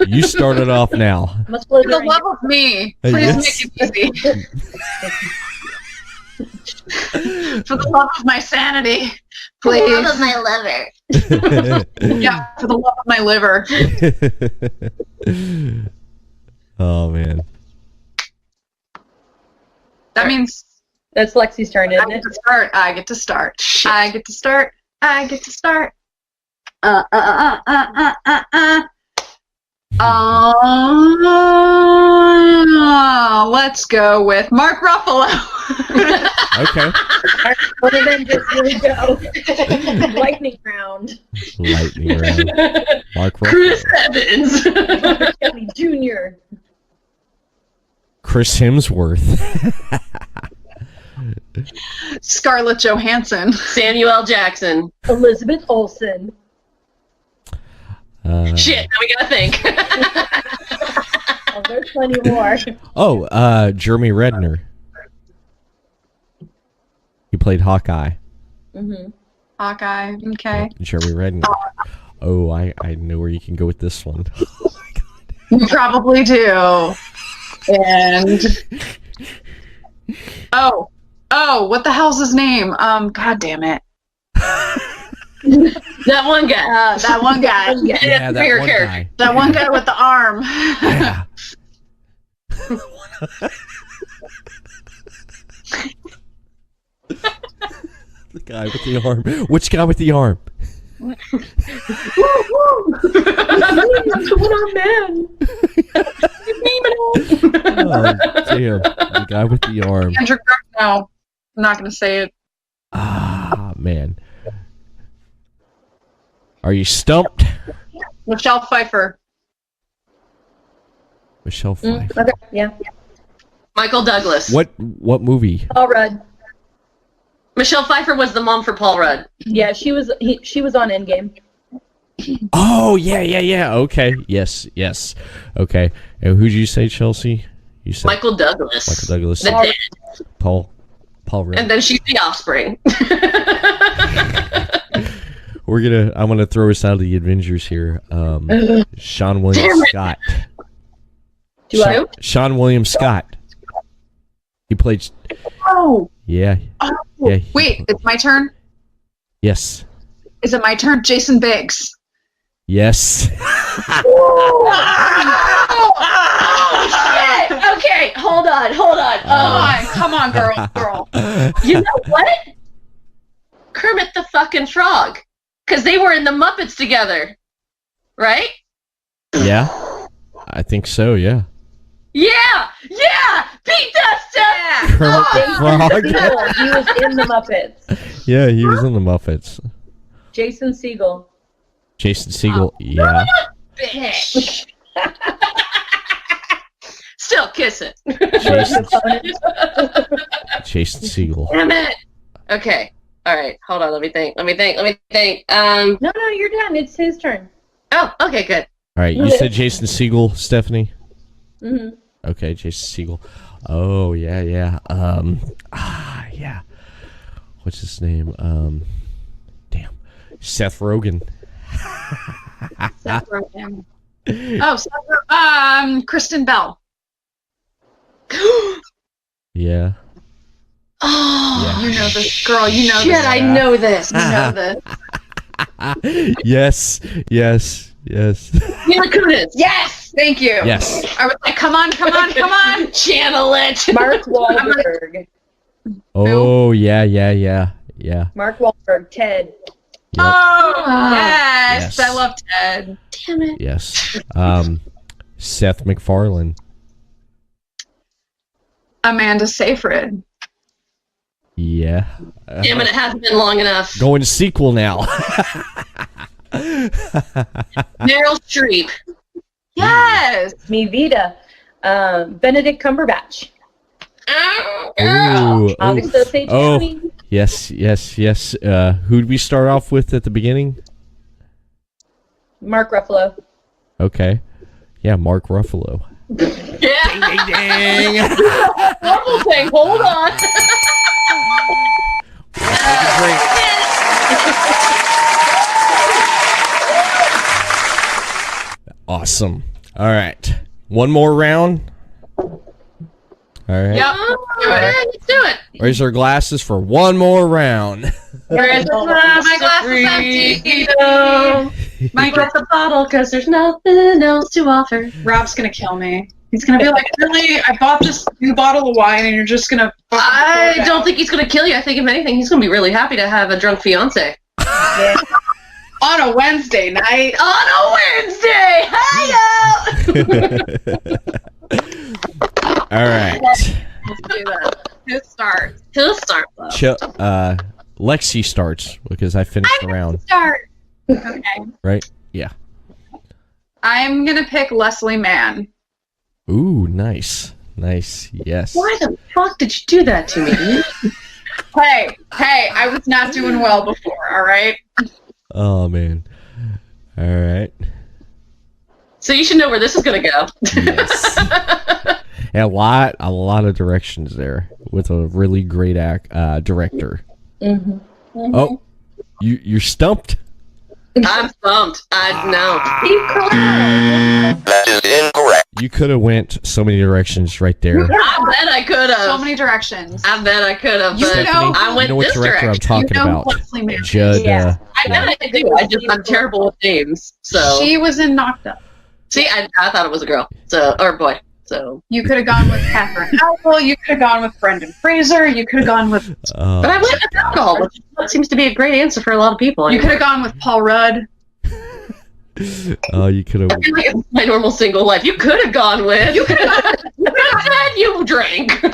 [SPEAKER 6] you started off now.
[SPEAKER 7] For the love of me, please
[SPEAKER 6] Yes.
[SPEAKER 7] make it easy. For the love of my sanity, please.
[SPEAKER 9] For the love of my liver.
[SPEAKER 7] Yeah, for the love of my liver.
[SPEAKER 6] Oh, man.
[SPEAKER 7] That means
[SPEAKER 8] That's Lexi's turn,
[SPEAKER 7] I
[SPEAKER 8] isn't
[SPEAKER 7] get
[SPEAKER 8] it?
[SPEAKER 7] to start. I get to start. I get to start. I get to start. Let's go with Mark Ruffalo.
[SPEAKER 6] Okay.
[SPEAKER 8] One of them just here we go. Lightning round.
[SPEAKER 6] Lightning round. Mark
[SPEAKER 9] Chris
[SPEAKER 6] Ruffalo.
[SPEAKER 9] Evans.
[SPEAKER 8] Kenny Jr.
[SPEAKER 6] Chris Hemsworth.
[SPEAKER 7] Scarlett Johansson.
[SPEAKER 9] Samuel Jackson.
[SPEAKER 8] Elizabeth Olsen.
[SPEAKER 9] Shit, now we gotta think.
[SPEAKER 8] Oh, there's plenty more.
[SPEAKER 6] Jeremy Renner. He played Hawkeye.
[SPEAKER 8] Mm-hmm.
[SPEAKER 7] Hawkeye. Okay.
[SPEAKER 6] Jeremy Renner. Oh, I know where you can go with this one.
[SPEAKER 7] You probably do. And oh, what the hell's his name? God damn it.
[SPEAKER 9] That one guy.
[SPEAKER 7] That one guy.
[SPEAKER 6] Yeah, that
[SPEAKER 9] Favorite
[SPEAKER 6] one
[SPEAKER 9] character.
[SPEAKER 6] guy.
[SPEAKER 7] That one guy with the arm.
[SPEAKER 6] Yeah. The guy with the arm. Which guy with the arm?
[SPEAKER 8] That's our man.
[SPEAKER 6] Oh, damn. The guy with the arm.
[SPEAKER 7] Andrew no, I'm not going to say it.
[SPEAKER 6] Ah, man. Are you stumped?
[SPEAKER 7] Michelle Pfeiffer.
[SPEAKER 6] Michelle Pfeiffer.
[SPEAKER 8] Okay, yeah.
[SPEAKER 9] Michael Douglas.
[SPEAKER 6] What movie?
[SPEAKER 8] Paul Rudd.
[SPEAKER 9] Michelle Pfeiffer was the mom for Paul Rudd.
[SPEAKER 8] Yeah, she was on Endgame.
[SPEAKER 6] Oh, yeah. Okay. Yes. Okay. And who'd you say, Chelsea? You said
[SPEAKER 9] Michael Douglas.
[SPEAKER 6] Michael Douglas.
[SPEAKER 9] The dead.
[SPEAKER 6] Paul Rudd.
[SPEAKER 9] And then she's the offspring.
[SPEAKER 6] I'm gonna throw us out of the Avengers here. Sean William Scott. Sean William Scott. He played.
[SPEAKER 7] Oh.
[SPEAKER 6] Yeah. Yeah.
[SPEAKER 7] Wait, it's my turn?
[SPEAKER 6] Yes.
[SPEAKER 7] Is it my turn? Jason Biggs.
[SPEAKER 6] Yes.
[SPEAKER 9] Oh, shit! Okay, hold on.
[SPEAKER 7] Come on, girl.
[SPEAKER 9] You know what? Kermit the fucking Frog. Because they were in the Muppets together. Right?
[SPEAKER 6] Yeah. I think so. Yeah.
[SPEAKER 9] Yeah! Beat that stuff!
[SPEAKER 6] Kermit the Frog.
[SPEAKER 8] He was in the Muppets.
[SPEAKER 6] Yeah, he was in the Muppets.
[SPEAKER 8] Jason Segel.
[SPEAKER 6] Jason Segel. Yeah.
[SPEAKER 9] Bitch. Still kiss it.
[SPEAKER 6] Jason Segel.
[SPEAKER 9] Damn it. Okay. All right. Hold on. Let me think.
[SPEAKER 8] No, you're done. It's his turn.
[SPEAKER 9] Oh, okay, good.
[SPEAKER 6] All right, you said Jason Segel, Stefanie.
[SPEAKER 8] Mm-hmm.
[SPEAKER 6] Okay, Jason Segel. Oh yeah. Yeah. What's his name? Damn. Seth Rogen.
[SPEAKER 7] Seth Rogen. Kristen Bell.
[SPEAKER 6] Yeah.
[SPEAKER 9] Oh,
[SPEAKER 7] You know this, girl. You know
[SPEAKER 9] shit,
[SPEAKER 7] this.
[SPEAKER 9] I know this.
[SPEAKER 7] You know this.
[SPEAKER 6] Yes.
[SPEAKER 9] Mila Kunis.
[SPEAKER 7] Yes, thank you.
[SPEAKER 6] Yes.
[SPEAKER 7] I was like, come on.
[SPEAKER 9] Channel it.
[SPEAKER 8] Mark Wahlberg.
[SPEAKER 6] Oh yeah.
[SPEAKER 8] Mark Wahlberg. Ted.
[SPEAKER 6] Yep.
[SPEAKER 7] Oh,
[SPEAKER 6] Yes.
[SPEAKER 7] yes. I love Ted.
[SPEAKER 9] Damn it.
[SPEAKER 6] Yes. Seth MacFarlane.
[SPEAKER 7] Amanda Seyfried.
[SPEAKER 6] Yeah.
[SPEAKER 9] Damn it, it hasn't been long enough.
[SPEAKER 6] Going to sequel now.
[SPEAKER 9] Meryl Streep.
[SPEAKER 7] Yes.
[SPEAKER 8] Mi vida. Benedict Cumberbatch.
[SPEAKER 6] Ooh,
[SPEAKER 8] Obviously, say Johnny.
[SPEAKER 6] yes. Who'd we start off with at the beginning?
[SPEAKER 8] Mark Ruffalo.
[SPEAKER 6] Okay. Yeah, Mark Ruffalo.
[SPEAKER 9] Yeah.
[SPEAKER 6] Dang.
[SPEAKER 9] Marvel thing. Hold on.
[SPEAKER 6] Awesome. All right. One more round. All right.
[SPEAKER 9] Yep. Let's do it.
[SPEAKER 6] Raise our glasses for one more round.
[SPEAKER 9] My glass is empty. Might drop the bottle because there's nothing else to offer.
[SPEAKER 7] Rob's gonna kill me. He's gonna be like, really? I bought this new bottle of wine and you're just gonna...
[SPEAKER 9] I don't think he's going to kill you. I think, if anything, he's going to be really happy to have a drunk fiance.
[SPEAKER 7] On a Wednesday night.
[SPEAKER 9] On a Wednesday! Hiya!
[SPEAKER 6] All right.
[SPEAKER 7] Let's do that. Who starts?
[SPEAKER 9] He'll start, though.
[SPEAKER 6] Lexi starts because I finished the round.
[SPEAKER 7] Start. Okay.
[SPEAKER 6] Right? Yeah.
[SPEAKER 7] I'm gonna pick Leslie Mann.
[SPEAKER 6] Ooh, nice. Nice. Yes.
[SPEAKER 9] Why the fuck did you do that to me?
[SPEAKER 7] Hey, I was not doing well before, alright?
[SPEAKER 6] Oh, man. All right.
[SPEAKER 9] So you should know where this is going to go.
[SPEAKER 6] Yes. Yeah, a lot of directions there with a really great director.
[SPEAKER 8] Mm-hmm. Mm-hmm.
[SPEAKER 6] Oh, you're stumped.
[SPEAKER 9] I'm stumped. I know.
[SPEAKER 11] That is incorrect.
[SPEAKER 6] You could have went so many directions right there.
[SPEAKER 9] I bet I could have.
[SPEAKER 7] So many directions.
[SPEAKER 9] I bet I could have,
[SPEAKER 7] You
[SPEAKER 9] but
[SPEAKER 7] know-
[SPEAKER 9] I went
[SPEAKER 6] You know what
[SPEAKER 9] this
[SPEAKER 6] director I'm
[SPEAKER 9] direction.
[SPEAKER 6] talking
[SPEAKER 7] You know
[SPEAKER 6] about?
[SPEAKER 7] Leslie Mann.
[SPEAKER 6] Judd.
[SPEAKER 8] Yeah.
[SPEAKER 9] I bet I do. I'm terrible with names. So
[SPEAKER 7] She was in Knocked Up.
[SPEAKER 9] see, I thought it was a girl. So or boy. So
[SPEAKER 7] You could have gone with Catherine Apple. You could have gone with Brendan Fraser. You could have gone with...
[SPEAKER 9] but I went with alcohol, which seems to be a great answer for a lot of people.
[SPEAKER 7] You could have gone with Paul Rudd.
[SPEAKER 6] Oh, you could have.
[SPEAKER 9] I feel like it's my normal single life. You could have gone with. You could have said you drank.
[SPEAKER 6] All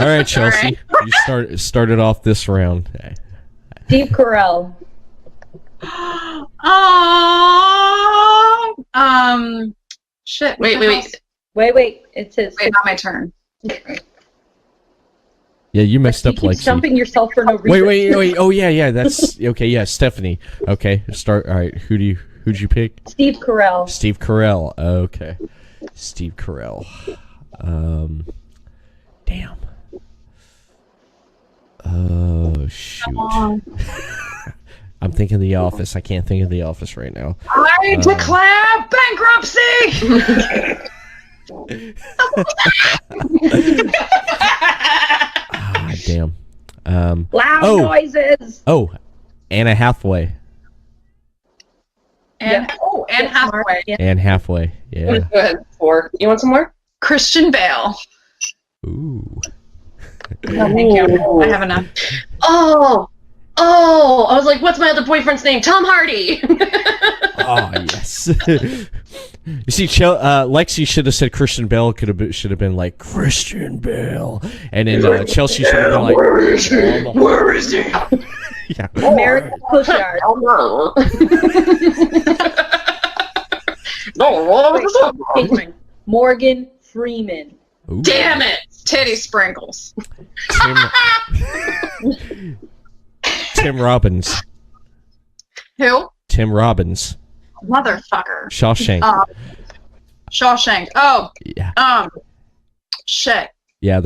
[SPEAKER 6] right, Chelsea. You started off this round.
[SPEAKER 8] Steve Carell.
[SPEAKER 7] Shit.
[SPEAKER 9] Wait.
[SPEAKER 8] Wait. It's his.
[SPEAKER 7] Wait, not my turn.
[SPEAKER 6] Yeah, you messed
[SPEAKER 8] You
[SPEAKER 6] up,
[SPEAKER 8] keep
[SPEAKER 6] Lexi.
[SPEAKER 8] stumping yourself for no reason.
[SPEAKER 6] Wait. Oh, yeah. That's okay. Yeah, Stefanie. Okay, start. All right. Who'd you pick?
[SPEAKER 8] Steve Carell.
[SPEAKER 6] Steve Carell. Okay, Steve Carell. Damn. Oh shoot. I'm thinking of The Office. I can't think of The Office right now.
[SPEAKER 7] I declare bankruptcy.
[SPEAKER 6] Damn.
[SPEAKER 8] Loud noises.
[SPEAKER 6] Oh, Anna Hathaway.
[SPEAKER 7] And Hathaway.
[SPEAKER 8] Yeah.
[SPEAKER 6] Anne Hathaway. Yeah.
[SPEAKER 9] Go ahead. 4. You want some more?
[SPEAKER 7] Christian Bale.
[SPEAKER 6] Ooh.
[SPEAKER 7] No, thank you. I have enough.
[SPEAKER 9] Oh, I was like, what's my other boyfriend's name? Tom Hardy.
[SPEAKER 6] Oh yes. You see, Lexi should have said Christian Bale. Should have been like Christian Bale, and then Chelsea should have been like,
[SPEAKER 5] Where is he? Where is he?
[SPEAKER 6] Yeah.
[SPEAKER 8] American Pushard.
[SPEAKER 9] Oh no.
[SPEAKER 8] Morgan Freeman.
[SPEAKER 6] Ooh.
[SPEAKER 7] Damn it! Titty sprinkles.
[SPEAKER 6] Tim Robbins.
[SPEAKER 7] Who?
[SPEAKER 6] Tim Robbins.
[SPEAKER 7] Motherfucker.
[SPEAKER 6] Shawshank.
[SPEAKER 7] Shawshank. Oh.
[SPEAKER 6] Yeah.
[SPEAKER 7] Shit.
[SPEAKER 6] Yeah.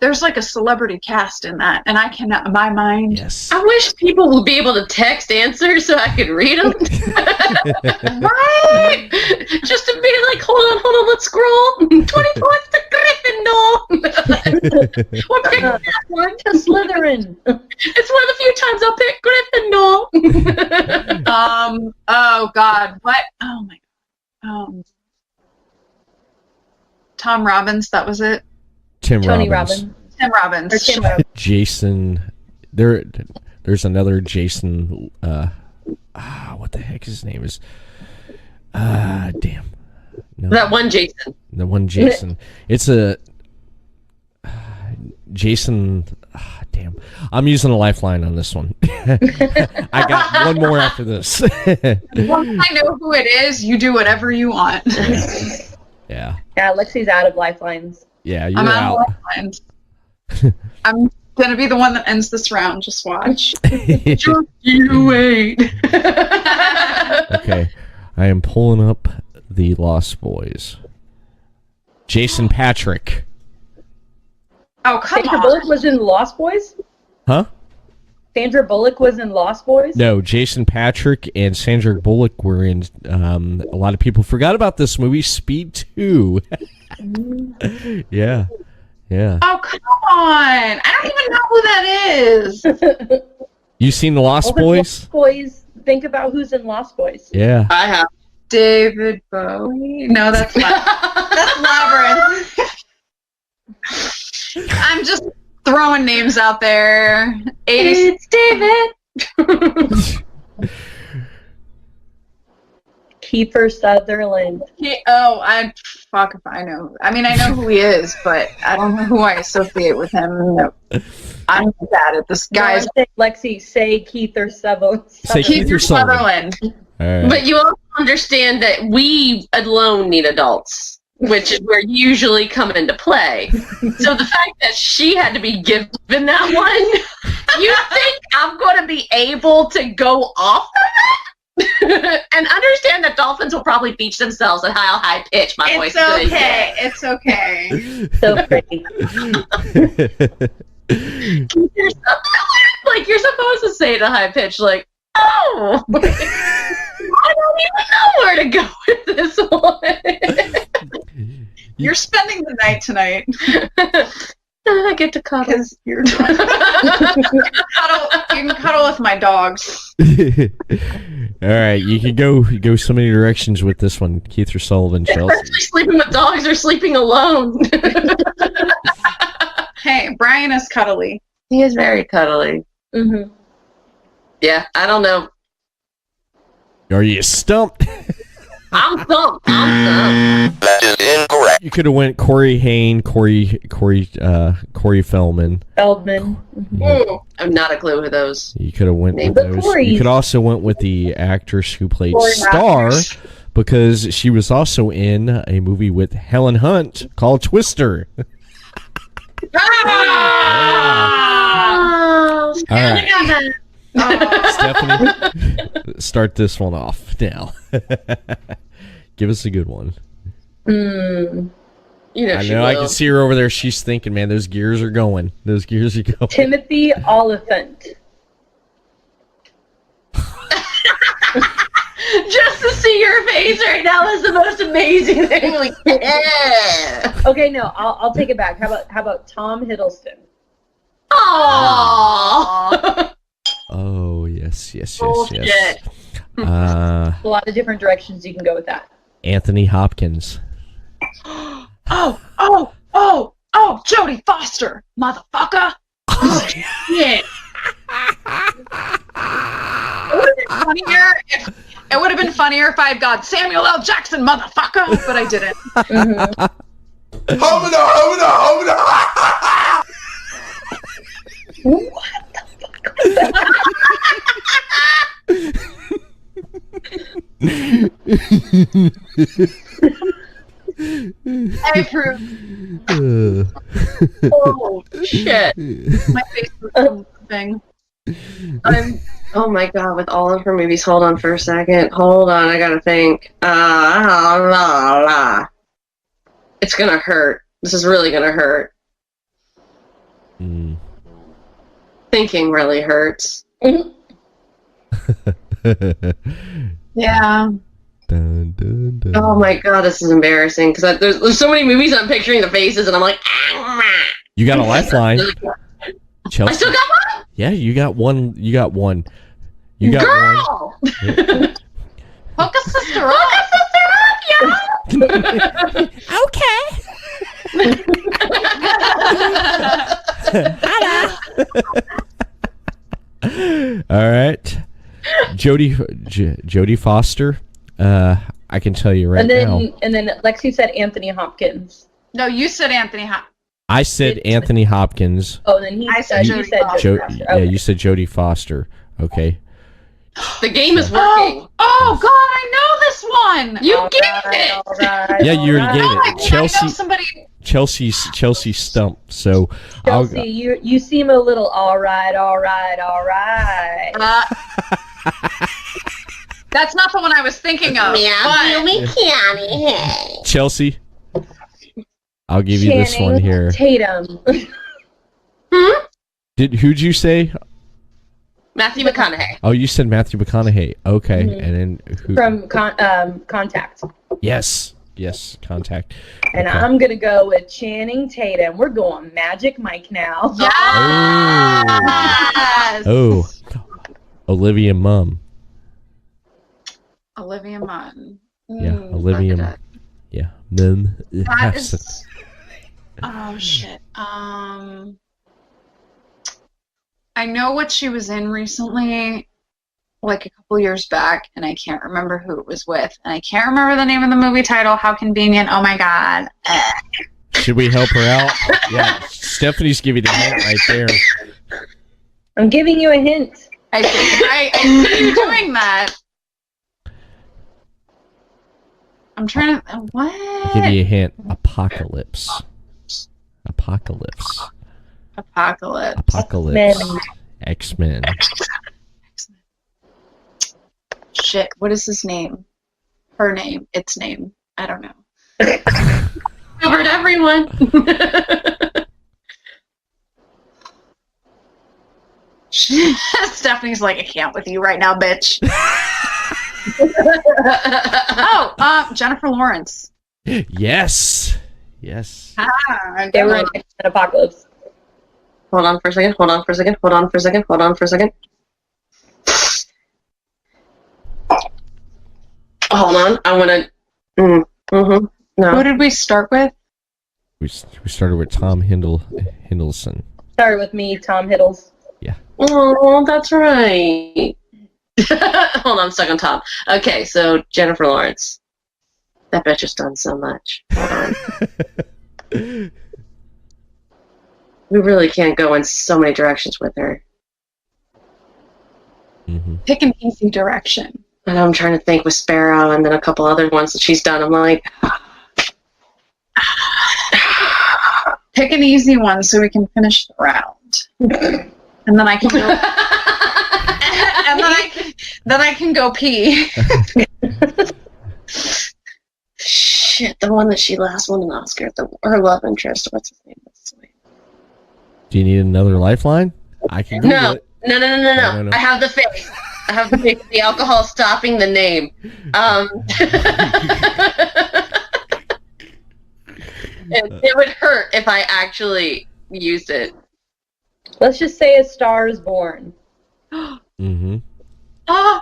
[SPEAKER 7] There's like a celebrity cast in that, and I cannot, in my mind.
[SPEAKER 6] Yes.
[SPEAKER 9] I wish people would be able to text answers so I could read them. Right? Just to be like, hold on, let's scroll. 24th to Gryffindor. What pick that one?
[SPEAKER 8] To Slytherin.
[SPEAKER 9] It's one of the few times I'll pick Gryffindor.
[SPEAKER 7] Oh God, what? Oh my God. Tom Robbins, that was it.
[SPEAKER 8] Tony
[SPEAKER 6] Robbins.
[SPEAKER 7] Tim Robbins.
[SPEAKER 8] Or Tim Robbins.
[SPEAKER 6] Jason. There's another Jason. What the heck his name is? Damn. No.
[SPEAKER 9] That one Jason.
[SPEAKER 6] The one Jason. It's a Jason. Damn, I'm using a lifeline on this one. I got one more after this.
[SPEAKER 7] Once I know who it is, you do whatever you want.
[SPEAKER 6] Yeah.
[SPEAKER 8] Yeah, Lexi's out of lifelines.
[SPEAKER 6] Yeah, you're
[SPEAKER 7] I'm
[SPEAKER 6] out.
[SPEAKER 7] out of lifelines. I'm gonna be the one that ends this round. Just watch. Just you wait.
[SPEAKER 6] Okay, I am pulling up the Lost Boys. Jason Patrick.
[SPEAKER 7] Oh, come
[SPEAKER 8] Sandra
[SPEAKER 7] on.
[SPEAKER 8] Bullock was in Lost Boys?
[SPEAKER 6] Huh?
[SPEAKER 8] Sandra Bullock was in Lost Boys?
[SPEAKER 6] No, Jason Patrick and Sandra Bullock were in. A lot of people forgot about this movie, Speed 2. Yeah.
[SPEAKER 7] Oh, come on. I don't even know who that is.
[SPEAKER 6] You seen the Lost Boys?
[SPEAKER 8] Lost Boys. Think about who's in Lost Boys.
[SPEAKER 6] Yeah.
[SPEAKER 9] I have.
[SPEAKER 7] David Bowie. No, that's that's Labyrinth. I'm just throwing names out there. 80s.
[SPEAKER 8] It's David. Kiefer Sutherland.
[SPEAKER 7] Fuck if I know. I mean, I know who he is, but I don't know who I associate with him. No. I'm bad at this, guys.
[SPEAKER 8] Lexi, say Kiefer Sutherland.
[SPEAKER 6] Say Kiefer Sutherland. All right.
[SPEAKER 9] But you also understand that we alone need adults, which is where you usually come into play. So the fact that she had to be given that one, you think I'm going to be able to go off of it? And understand that dolphins will probably beach themselves at how high pitch my voice is.
[SPEAKER 7] It's okay.
[SPEAKER 8] So pretty.
[SPEAKER 9] Like, you're supposed to say it at a high pitch, like, oh, I don't even know where to go with this one.
[SPEAKER 7] You're spending the night tonight.
[SPEAKER 9] I get to cuddle.
[SPEAKER 7] You can cuddle with my dogs.
[SPEAKER 6] All right, you can go so many directions with this one, Keith Sullivan, Chelsea.
[SPEAKER 9] Especially sleeping with dogs or sleeping alone.
[SPEAKER 7] Hey, Brian is cuddly.
[SPEAKER 9] He is very cuddly.
[SPEAKER 8] Mm-hmm.
[SPEAKER 9] Yeah, I don't know.
[SPEAKER 6] Are you stumped?
[SPEAKER 9] I'm stumped.
[SPEAKER 11] That is incorrect.
[SPEAKER 6] You could have went Corey Haim, Corey Feldman.
[SPEAKER 9] Ooh, I have not a clue who those.
[SPEAKER 6] You could have went with
[SPEAKER 8] But
[SPEAKER 6] those.
[SPEAKER 8] Corey-
[SPEAKER 6] You could also went with the actress who played
[SPEAKER 8] Corey
[SPEAKER 6] Star,
[SPEAKER 8] Rogers.
[SPEAKER 6] because she was also in a movie with Helen Hunt called Twister.
[SPEAKER 9] Oh,
[SPEAKER 6] All right.
[SPEAKER 9] Oh.
[SPEAKER 6] Stephanie, start this one off now. Give us a good one.
[SPEAKER 8] Mm.
[SPEAKER 9] You know,
[SPEAKER 6] I
[SPEAKER 9] she
[SPEAKER 6] know. I
[SPEAKER 9] will.
[SPEAKER 6] can see her over there. She's thinking, man, those gears are going. Those gears are going.
[SPEAKER 8] Timothy Oliphant.
[SPEAKER 9] Just to see your face right now is the most amazing thing. Like, yeah.
[SPEAKER 8] Okay, no, I'll take it back. How about Tom Hiddleston?
[SPEAKER 9] Aww.
[SPEAKER 6] Oh yes.
[SPEAKER 9] Bullshit.
[SPEAKER 8] A lot of different directions you can go with that.
[SPEAKER 6] Anthony Hopkins.
[SPEAKER 7] Oh, Jodie Foster, motherfucker. Oh, shit. It would have been funnier if I had got Samuel L. Jackson, motherfucker, but I didn't.
[SPEAKER 8] Mm-hmm.
[SPEAKER 7] I approve.
[SPEAKER 9] Oh shit.
[SPEAKER 7] My face was thing.
[SPEAKER 9] Oh my god, with all of her movies, hold on for a second. Hold on, I gotta think. It's gonna hurt. This is really gonna hurt. Thinking really hurts.
[SPEAKER 7] Yeah.
[SPEAKER 6] Dun, dun, dun.
[SPEAKER 9] Oh my god, this is embarrassing because there's so many movies I'm picturing the faces and I'm like,
[SPEAKER 6] You got a lifeline. Chelsea.
[SPEAKER 9] I still got one.
[SPEAKER 6] Yeah, you got one. You got one. You got
[SPEAKER 9] Girl!
[SPEAKER 6] one.
[SPEAKER 7] Hook a sister up.
[SPEAKER 6] Okay. All right. Jodie Foster. I can tell you right now.
[SPEAKER 8] And then Lexi said Anthony Hopkins.
[SPEAKER 7] No, you said Anthony
[SPEAKER 6] I said Anthony Hopkins.
[SPEAKER 8] Oh, then
[SPEAKER 7] I said
[SPEAKER 8] you
[SPEAKER 7] Jodie
[SPEAKER 8] said
[SPEAKER 7] Foster.
[SPEAKER 8] Jodie Foster.
[SPEAKER 6] Yeah,
[SPEAKER 8] Okay.
[SPEAKER 6] you said Jodie Foster. Okay.
[SPEAKER 9] The game is working.
[SPEAKER 7] Oh God, I know this one.
[SPEAKER 9] You
[SPEAKER 8] All
[SPEAKER 9] gave
[SPEAKER 8] right,
[SPEAKER 9] it.
[SPEAKER 8] all right,
[SPEAKER 6] Yeah, you
[SPEAKER 8] all
[SPEAKER 6] already
[SPEAKER 8] right.
[SPEAKER 6] gave it.
[SPEAKER 7] I know somebody.
[SPEAKER 6] Chelsea Stump. So
[SPEAKER 8] Chelsea, you seem a little all right.
[SPEAKER 7] That's not the one I was thinking of.
[SPEAKER 6] Chelsea, I'll give you this one here.
[SPEAKER 8] Tatum.
[SPEAKER 6] Who'd you say?
[SPEAKER 9] Matthew McConaughey.
[SPEAKER 6] Oh, you said Matthew McConaughey. Okay,
[SPEAKER 8] Mhm.
[SPEAKER 6] and then who?
[SPEAKER 8] From Contact.
[SPEAKER 6] Yes, Contact.
[SPEAKER 8] And
[SPEAKER 6] Okay.
[SPEAKER 8] I'm going to go with Channing Tatum. We're going Magic Mike now.
[SPEAKER 7] Yes.
[SPEAKER 6] Oh, Olivia Munn.
[SPEAKER 7] Olivia Munn.
[SPEAKER 6] Yeah, Olivia.
[SPEAKER 7] Munn.
[SPEAKER 6] Yeah, Munn.
[SPEAKER 7] That is. Oh shit. I know what she was in recently, like a couple years back, and I can't remember who it was with, and I can't remember the name of the movie title. How convenient! Oh my god.
[SPEAKER 6] Should we help her out? Yeah, Stephanie's giving the hint right there.
[SPEAKER 8] I'm giving you a hint.
[SPEAKER 7] I see you doing that. I'm trying to. What?
[SPEAKER 6] I'll give you a hint. Apocalypse.
[SPEAKER 7] Apocalypse.
[SPEAKER 6] X-Men.
[SPEAKER 7] Shit. What is his name? Her name. Its name. I don't know.
[SPEAKER 9] Covered everyone.
[SPEAKER 7] Stephanie's like, I can't with you right now, bitch. Jennifer Lawrence.
[SPEAKER 6] Yes.
[SPEAKER 8] They were in X-Men Apocalypse.
[SPEAKER 9] Hold on for a second. Hold on for a second. Hold on. I want to. No.
[SPEAKER 7] Who did we start with?
[SPEAKER 6] We started with Tom Hiddleston.
[SPEAKER 8] Started with me, Tom Hiddles.
[SPEAKER 9] Oh, that's right. Hold on, I'm stuck on top. Okay, so Jennifer Lawrence. That bitch has done so much. Hold on. We really can't go in so many directions with her.
[SPEAKER 6] Mm-hmm.
[SPEAKER 7] Pick an easy direction.
[SPEAKER 9] And I'm trying to think with Sparrow and then a couple other ones that she's done. I'm like,
[SPEAKER 7] Pick an easy one so we can finish the round. And then I can go. then I can go pee.
[SPEAKER 9] shit, the one that she last won an Oscar, her love interest. What's his name?
[SPEAKER 6] Do you need another lifeline? I can do
[SPEAKER 9] No.
[SPEAKER 6] it.
[SPEAKER 9] No. I have the face. The alcohol stopping the name. It would hurt if I actually used it.
[SPEAKER 8] Let's just say A Star Is Born.
[SPEAKER 6] Mm-hmm.
[SPEAKER 7] Oh.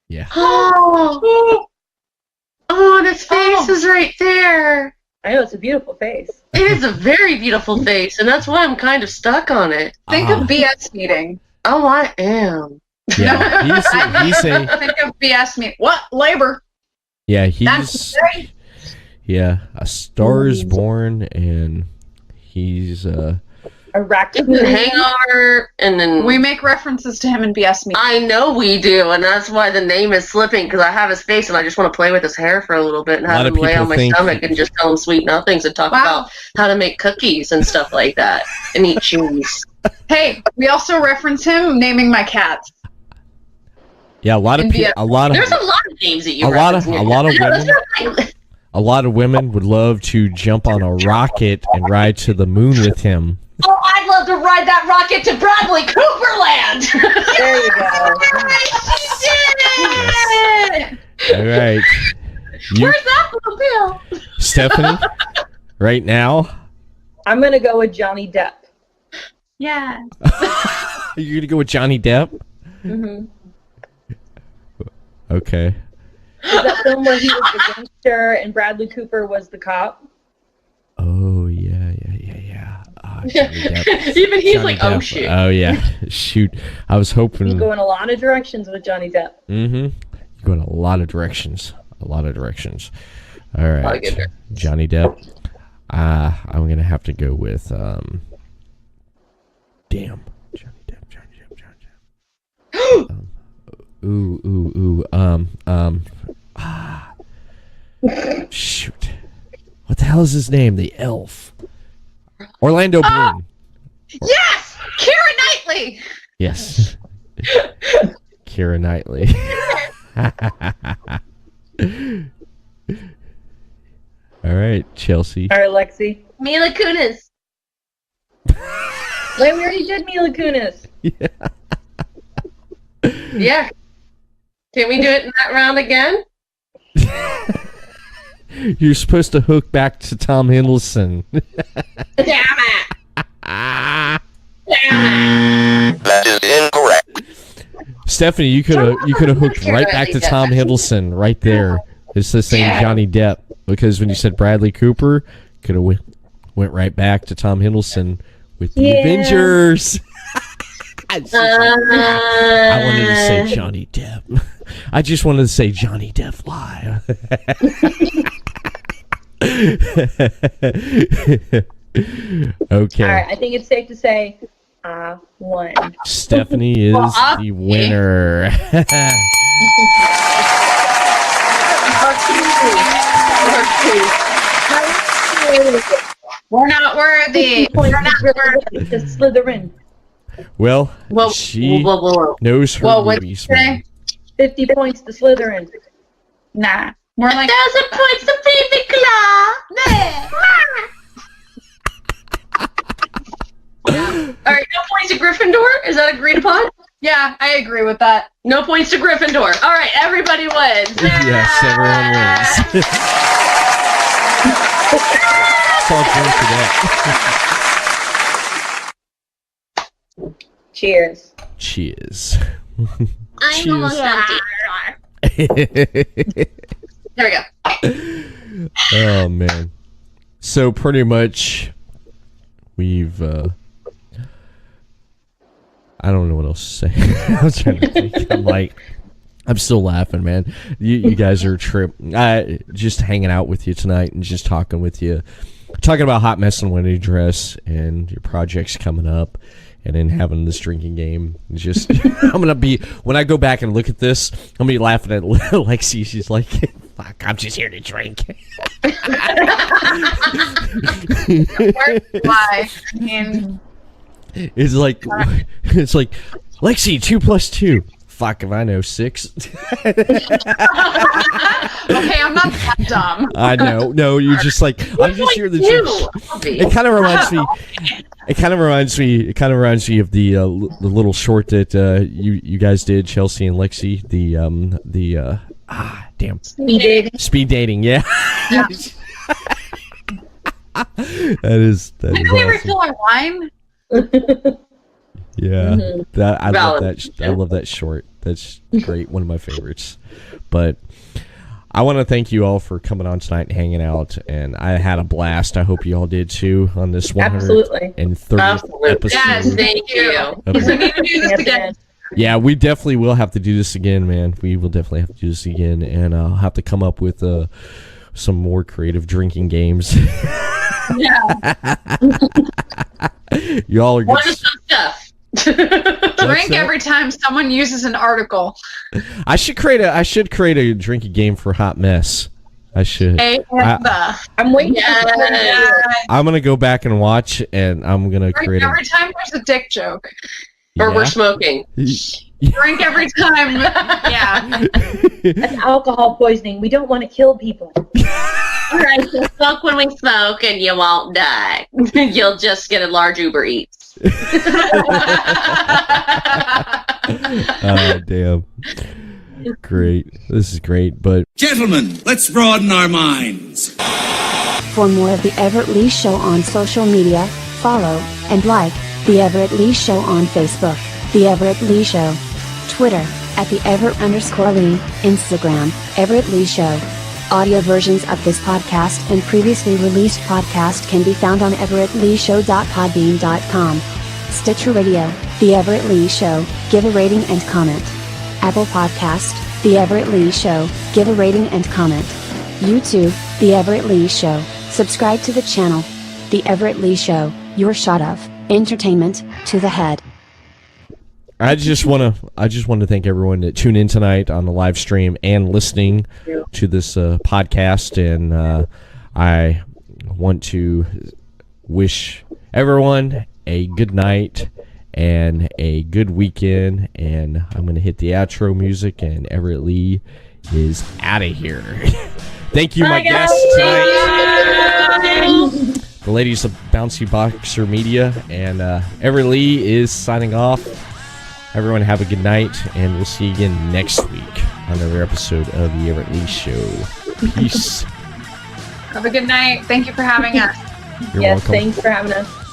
[SPEAKER 6] Yeah.
[SPEAKER 9] Oh, and his face is right there.
[SPEAKER 8] I know, it's a beautiful face.
[SPEAKER 9] It is a very beautiful face, and that's why I'm kind of stuck on it.
[SPEAKER 7] Think of BS meeting.
[SPEAKER 9] Oh, I am.
[SPEAKER 6] Yeah, he's a
[SPEAKER 7] Think of BS meeting. What? Labor.
[SPEAKER 6] yeah
[SPEAKER 7] That's great.
[SPEAKER 6] yeah. A Star Is Born, and he's
[SPEAKER 8] A raccoon.
[SPEAKER 9] The Hangover, and then
[SPEAKER 7] We make references to him in BS meeting.
[SPEAKER 9] I know we do, and that's why the name is slipping, because I have his face, and I just want to play with his hair for a little bit and
[SPEAKER 6] A lot
[SPEAKER 9] have
[SPEAKER 6] of
[SPEAKER 9] him lay
[SPEAKER 6] people
[SPEAKER 9] on my
[SPEAKER 6] think-
[SPEAKER 9] stomach and just tell him sweet nothings and talk about how to make cookies and stuff like that and eat cheese.
[SPEAKER 7] Hey, we also reference him naming my cats.
[SPEAKER 6] yeah. A lot of people.
[SPEAKER 9] There's a lot of names that you
[SPEAKER 6] a lot of
[SPEAKER 9] reference.
[SPEAKER 6] women. A lot of women would love to jump on a rocket and ride to the moon with him.
[SPEAKER 9] Oh, I'd love to ride that rocket to Bradley Cooperland.
[SPEAKER 8] There you go.
[SPEAKER 7] She did it!
[SPEAKER 6] All right.
[SPEAKER 7] Where's that little pill?
[SPEAKER 6] Stephanie, right now,
[SPEAKER 8] I'm going to go with Johnny Depp.
[SPEAKER 7] Yeah.
[SPEAKER 6] you're gonna go with Johnny Depp.
[SPEAKER 8] Mm-hmm.
[SPEAKER 6] Okay.
[SPEAKER 8] Is that film where he was the gangster and Bradley Cooper was the cop?
[SPEAKER 6] Oh yeah. Johnny Depp.
[SPEAKER 9] Even he's
[SPEAKER 6] Johnny
[SPEAKER 9] like, oh
[SPEAKER 6] Depp.
[SPEAKER 9] shoot.
[SPEAKER 6] Oh yeah, shoot. I was hoping.
[SPEAKER 8] You go in a lot of directions with Johnny Depp.
[SPEAKER 6] Mm-hmm. You go in a lot of directions. All right.
[SPEAKER 9] good directions.
[SPEAKER 6] Johnny Depp. I'm gonna have to go with damn. Johnny Depp. Shoot. What the hell is his name? The elf. Orlando Bloom.
[SPEAKER 7] Yes! Keira Knightley!
[SPEAKER 6] Yes. Keira Knightley. All right, Chelsea.
[SPEAKER 8] All right, Lexi.
[SPEAKER 9] Mila Kunis.
[SPEAKER 8] Wait, we already did Mila Kunis.
[SPEAKER 9] Yeah. Can we do it in that round again?
[SPEAKER 6] You're supposed to hook back to Tom Hiddleston.
[SPEAKER 9] Damn it!
[SPEAKER 11] That is incorrect.
[SPEAKER 6] Stefanie, you could have hooked right back to Tom Hiddleston right there. It's the same Johnny Depp, because when you said Bradley Cooper, could have went right back to Tom Hiddleston with the Avengers. I wanted to say Johnny Depp. I just wanted to say Johnny Depp live. Okay.
[SPEAKER 8] All right, I think it's safe to say I won.
[SPEAKER 6] Stefanie is the winner.
[SPEAKER 7] We're not worthy. We're not worthy.
[SPEAKER 8] To Slytherin.
[SPEAKER 6] Well, she knows her movies.
[SPEAKER 8] 50 points to Slytherin.
[SPEAKER 7] Nah. More like
[SPEAKER 9] 1,000 points to Ravenclaw. All right, no points to Gryffindor. Is that agreed upon?
[SPEAKER 7] Yeah, I agree with that.
[SPEAKER 9] No points to Gryffindor. All right, everybody wins.
[SPEAKER 6] Yes, everyone wins. It's all good for that.
[SPEAKER 8] Cheers.
[SPEAKER 6] Cheers.
[SPEAKER 9] I'm almost empty. There we go.
[SPEAKER 6] Oh man. So pretty much we've I don't know what else to say. I was trying to think. I'm still laughing, man. You guys are just hanging out with you tonight and just talking with you. Talking about Hot Mess and Wedding Dress and your projects coming up, and then having this drinking game. Just I'm gonna be, when I go back and look at this, I'm gonna be laughing at Lexi. She's like, "Fuck, I'm just here to drink."
[SPEAKER 7] Why? I mean,
[SPEAKER 6] it's like Lexi, 2 + 2. Fuck if I know, 6.
[SPEAKER 7] Okay, I'm not that dumb.
[SPEAKER 6] I know. No, you're just like, I'm just here to drink. It kind of reminds me. It kind of reminds me of the little short that you guys did, Chelsea and Lexi. Damn. Speed dating. Yeah. that is
[SPEAKER 7] Did we ever fill our wine?
[SPEAKER 6] Yeah, I love that. I love that short. That's great. One of my favorites. But I want to thank you all for coming on tonight and hanging out. And I had a blast. I hope you all did too on this 130th episode.
[SPEAKER 9] Yes, thank you. We need to do this again.
[SPEAKER 6] Yeah, we definitely will have to do this again, man. We will definitely have to do this again, and I'll have to come up with some more creative drinking games.
[SPEAKER 7] Yeah.
[SPEAKER 6] Y'all are good.
[SPEAKER 9] What is some stuff?
[SPEAKER 7] Drink every time someone uses an article.
[SPEAKER 6] I should create a drinking game for Hot Mess. I should.
[SPEAKER 8] I'm waiting.
[SPEAKER 6] I'm gonna go back and watch, and I'm gonna create.
[SPEAKER 7] Every time there's a dick joke,
[SPEAKER 9] or we're smoking.
[SPEAKER 7] Drink every time. Yeah.
[SPEAKER 8] That's alcohol poisoning. We don't want to kill people.
[SPEAKER 9] All right, so smoke when we smoke, and you won't die. You'll just get a large Uber Eats.
[SPEAKER 6] Oh, damn. Great. This is great, but...
[SPEAKER 4] Gentlemen, let's broaden our minds.
[SPEAKER 10] For more of The Everett Lee Show on social media, follow and like The Everett Lee Show on Facebook, The Everett Lee Show, Twitter, @the Everett_Lee, Instagram, Everett Lee Show. Audio versions of this podcast and previously released podcast can be found on everettleeshow.podbean.com. Stitcher Radio, The Everett Lee Show, give a rating and comment. Apple Podcast, The Everett Lee Show, give a rating and comment. YouTube, The Everett Lee Show, Subscribe to the channel. The Everett Lee Show, your shot of entertainment to the head.
[SPEAKER 6] I just want to thank everyone that tuned in tonight on the live stream and listening to this podcast, and I want to wish everyone a good night and a good weekend, and I'm going to hit the outro music, and Everett Lee is out of here. Thank you, my guests tonight. The ladies of Bouncy Boxer Media, and Everett Lee is signing off. Everyone have a good night, and we'll see you again next week on another episode of the Everett Lee Show. Peace.
[SPEAKER 7] Have a good night. Thank you for having us.
[SPEAKER 6] You're
[SPEAKER 8] yes,
[SPEAKER 6] welcome.
[SPEAKER 8] thanks for having us.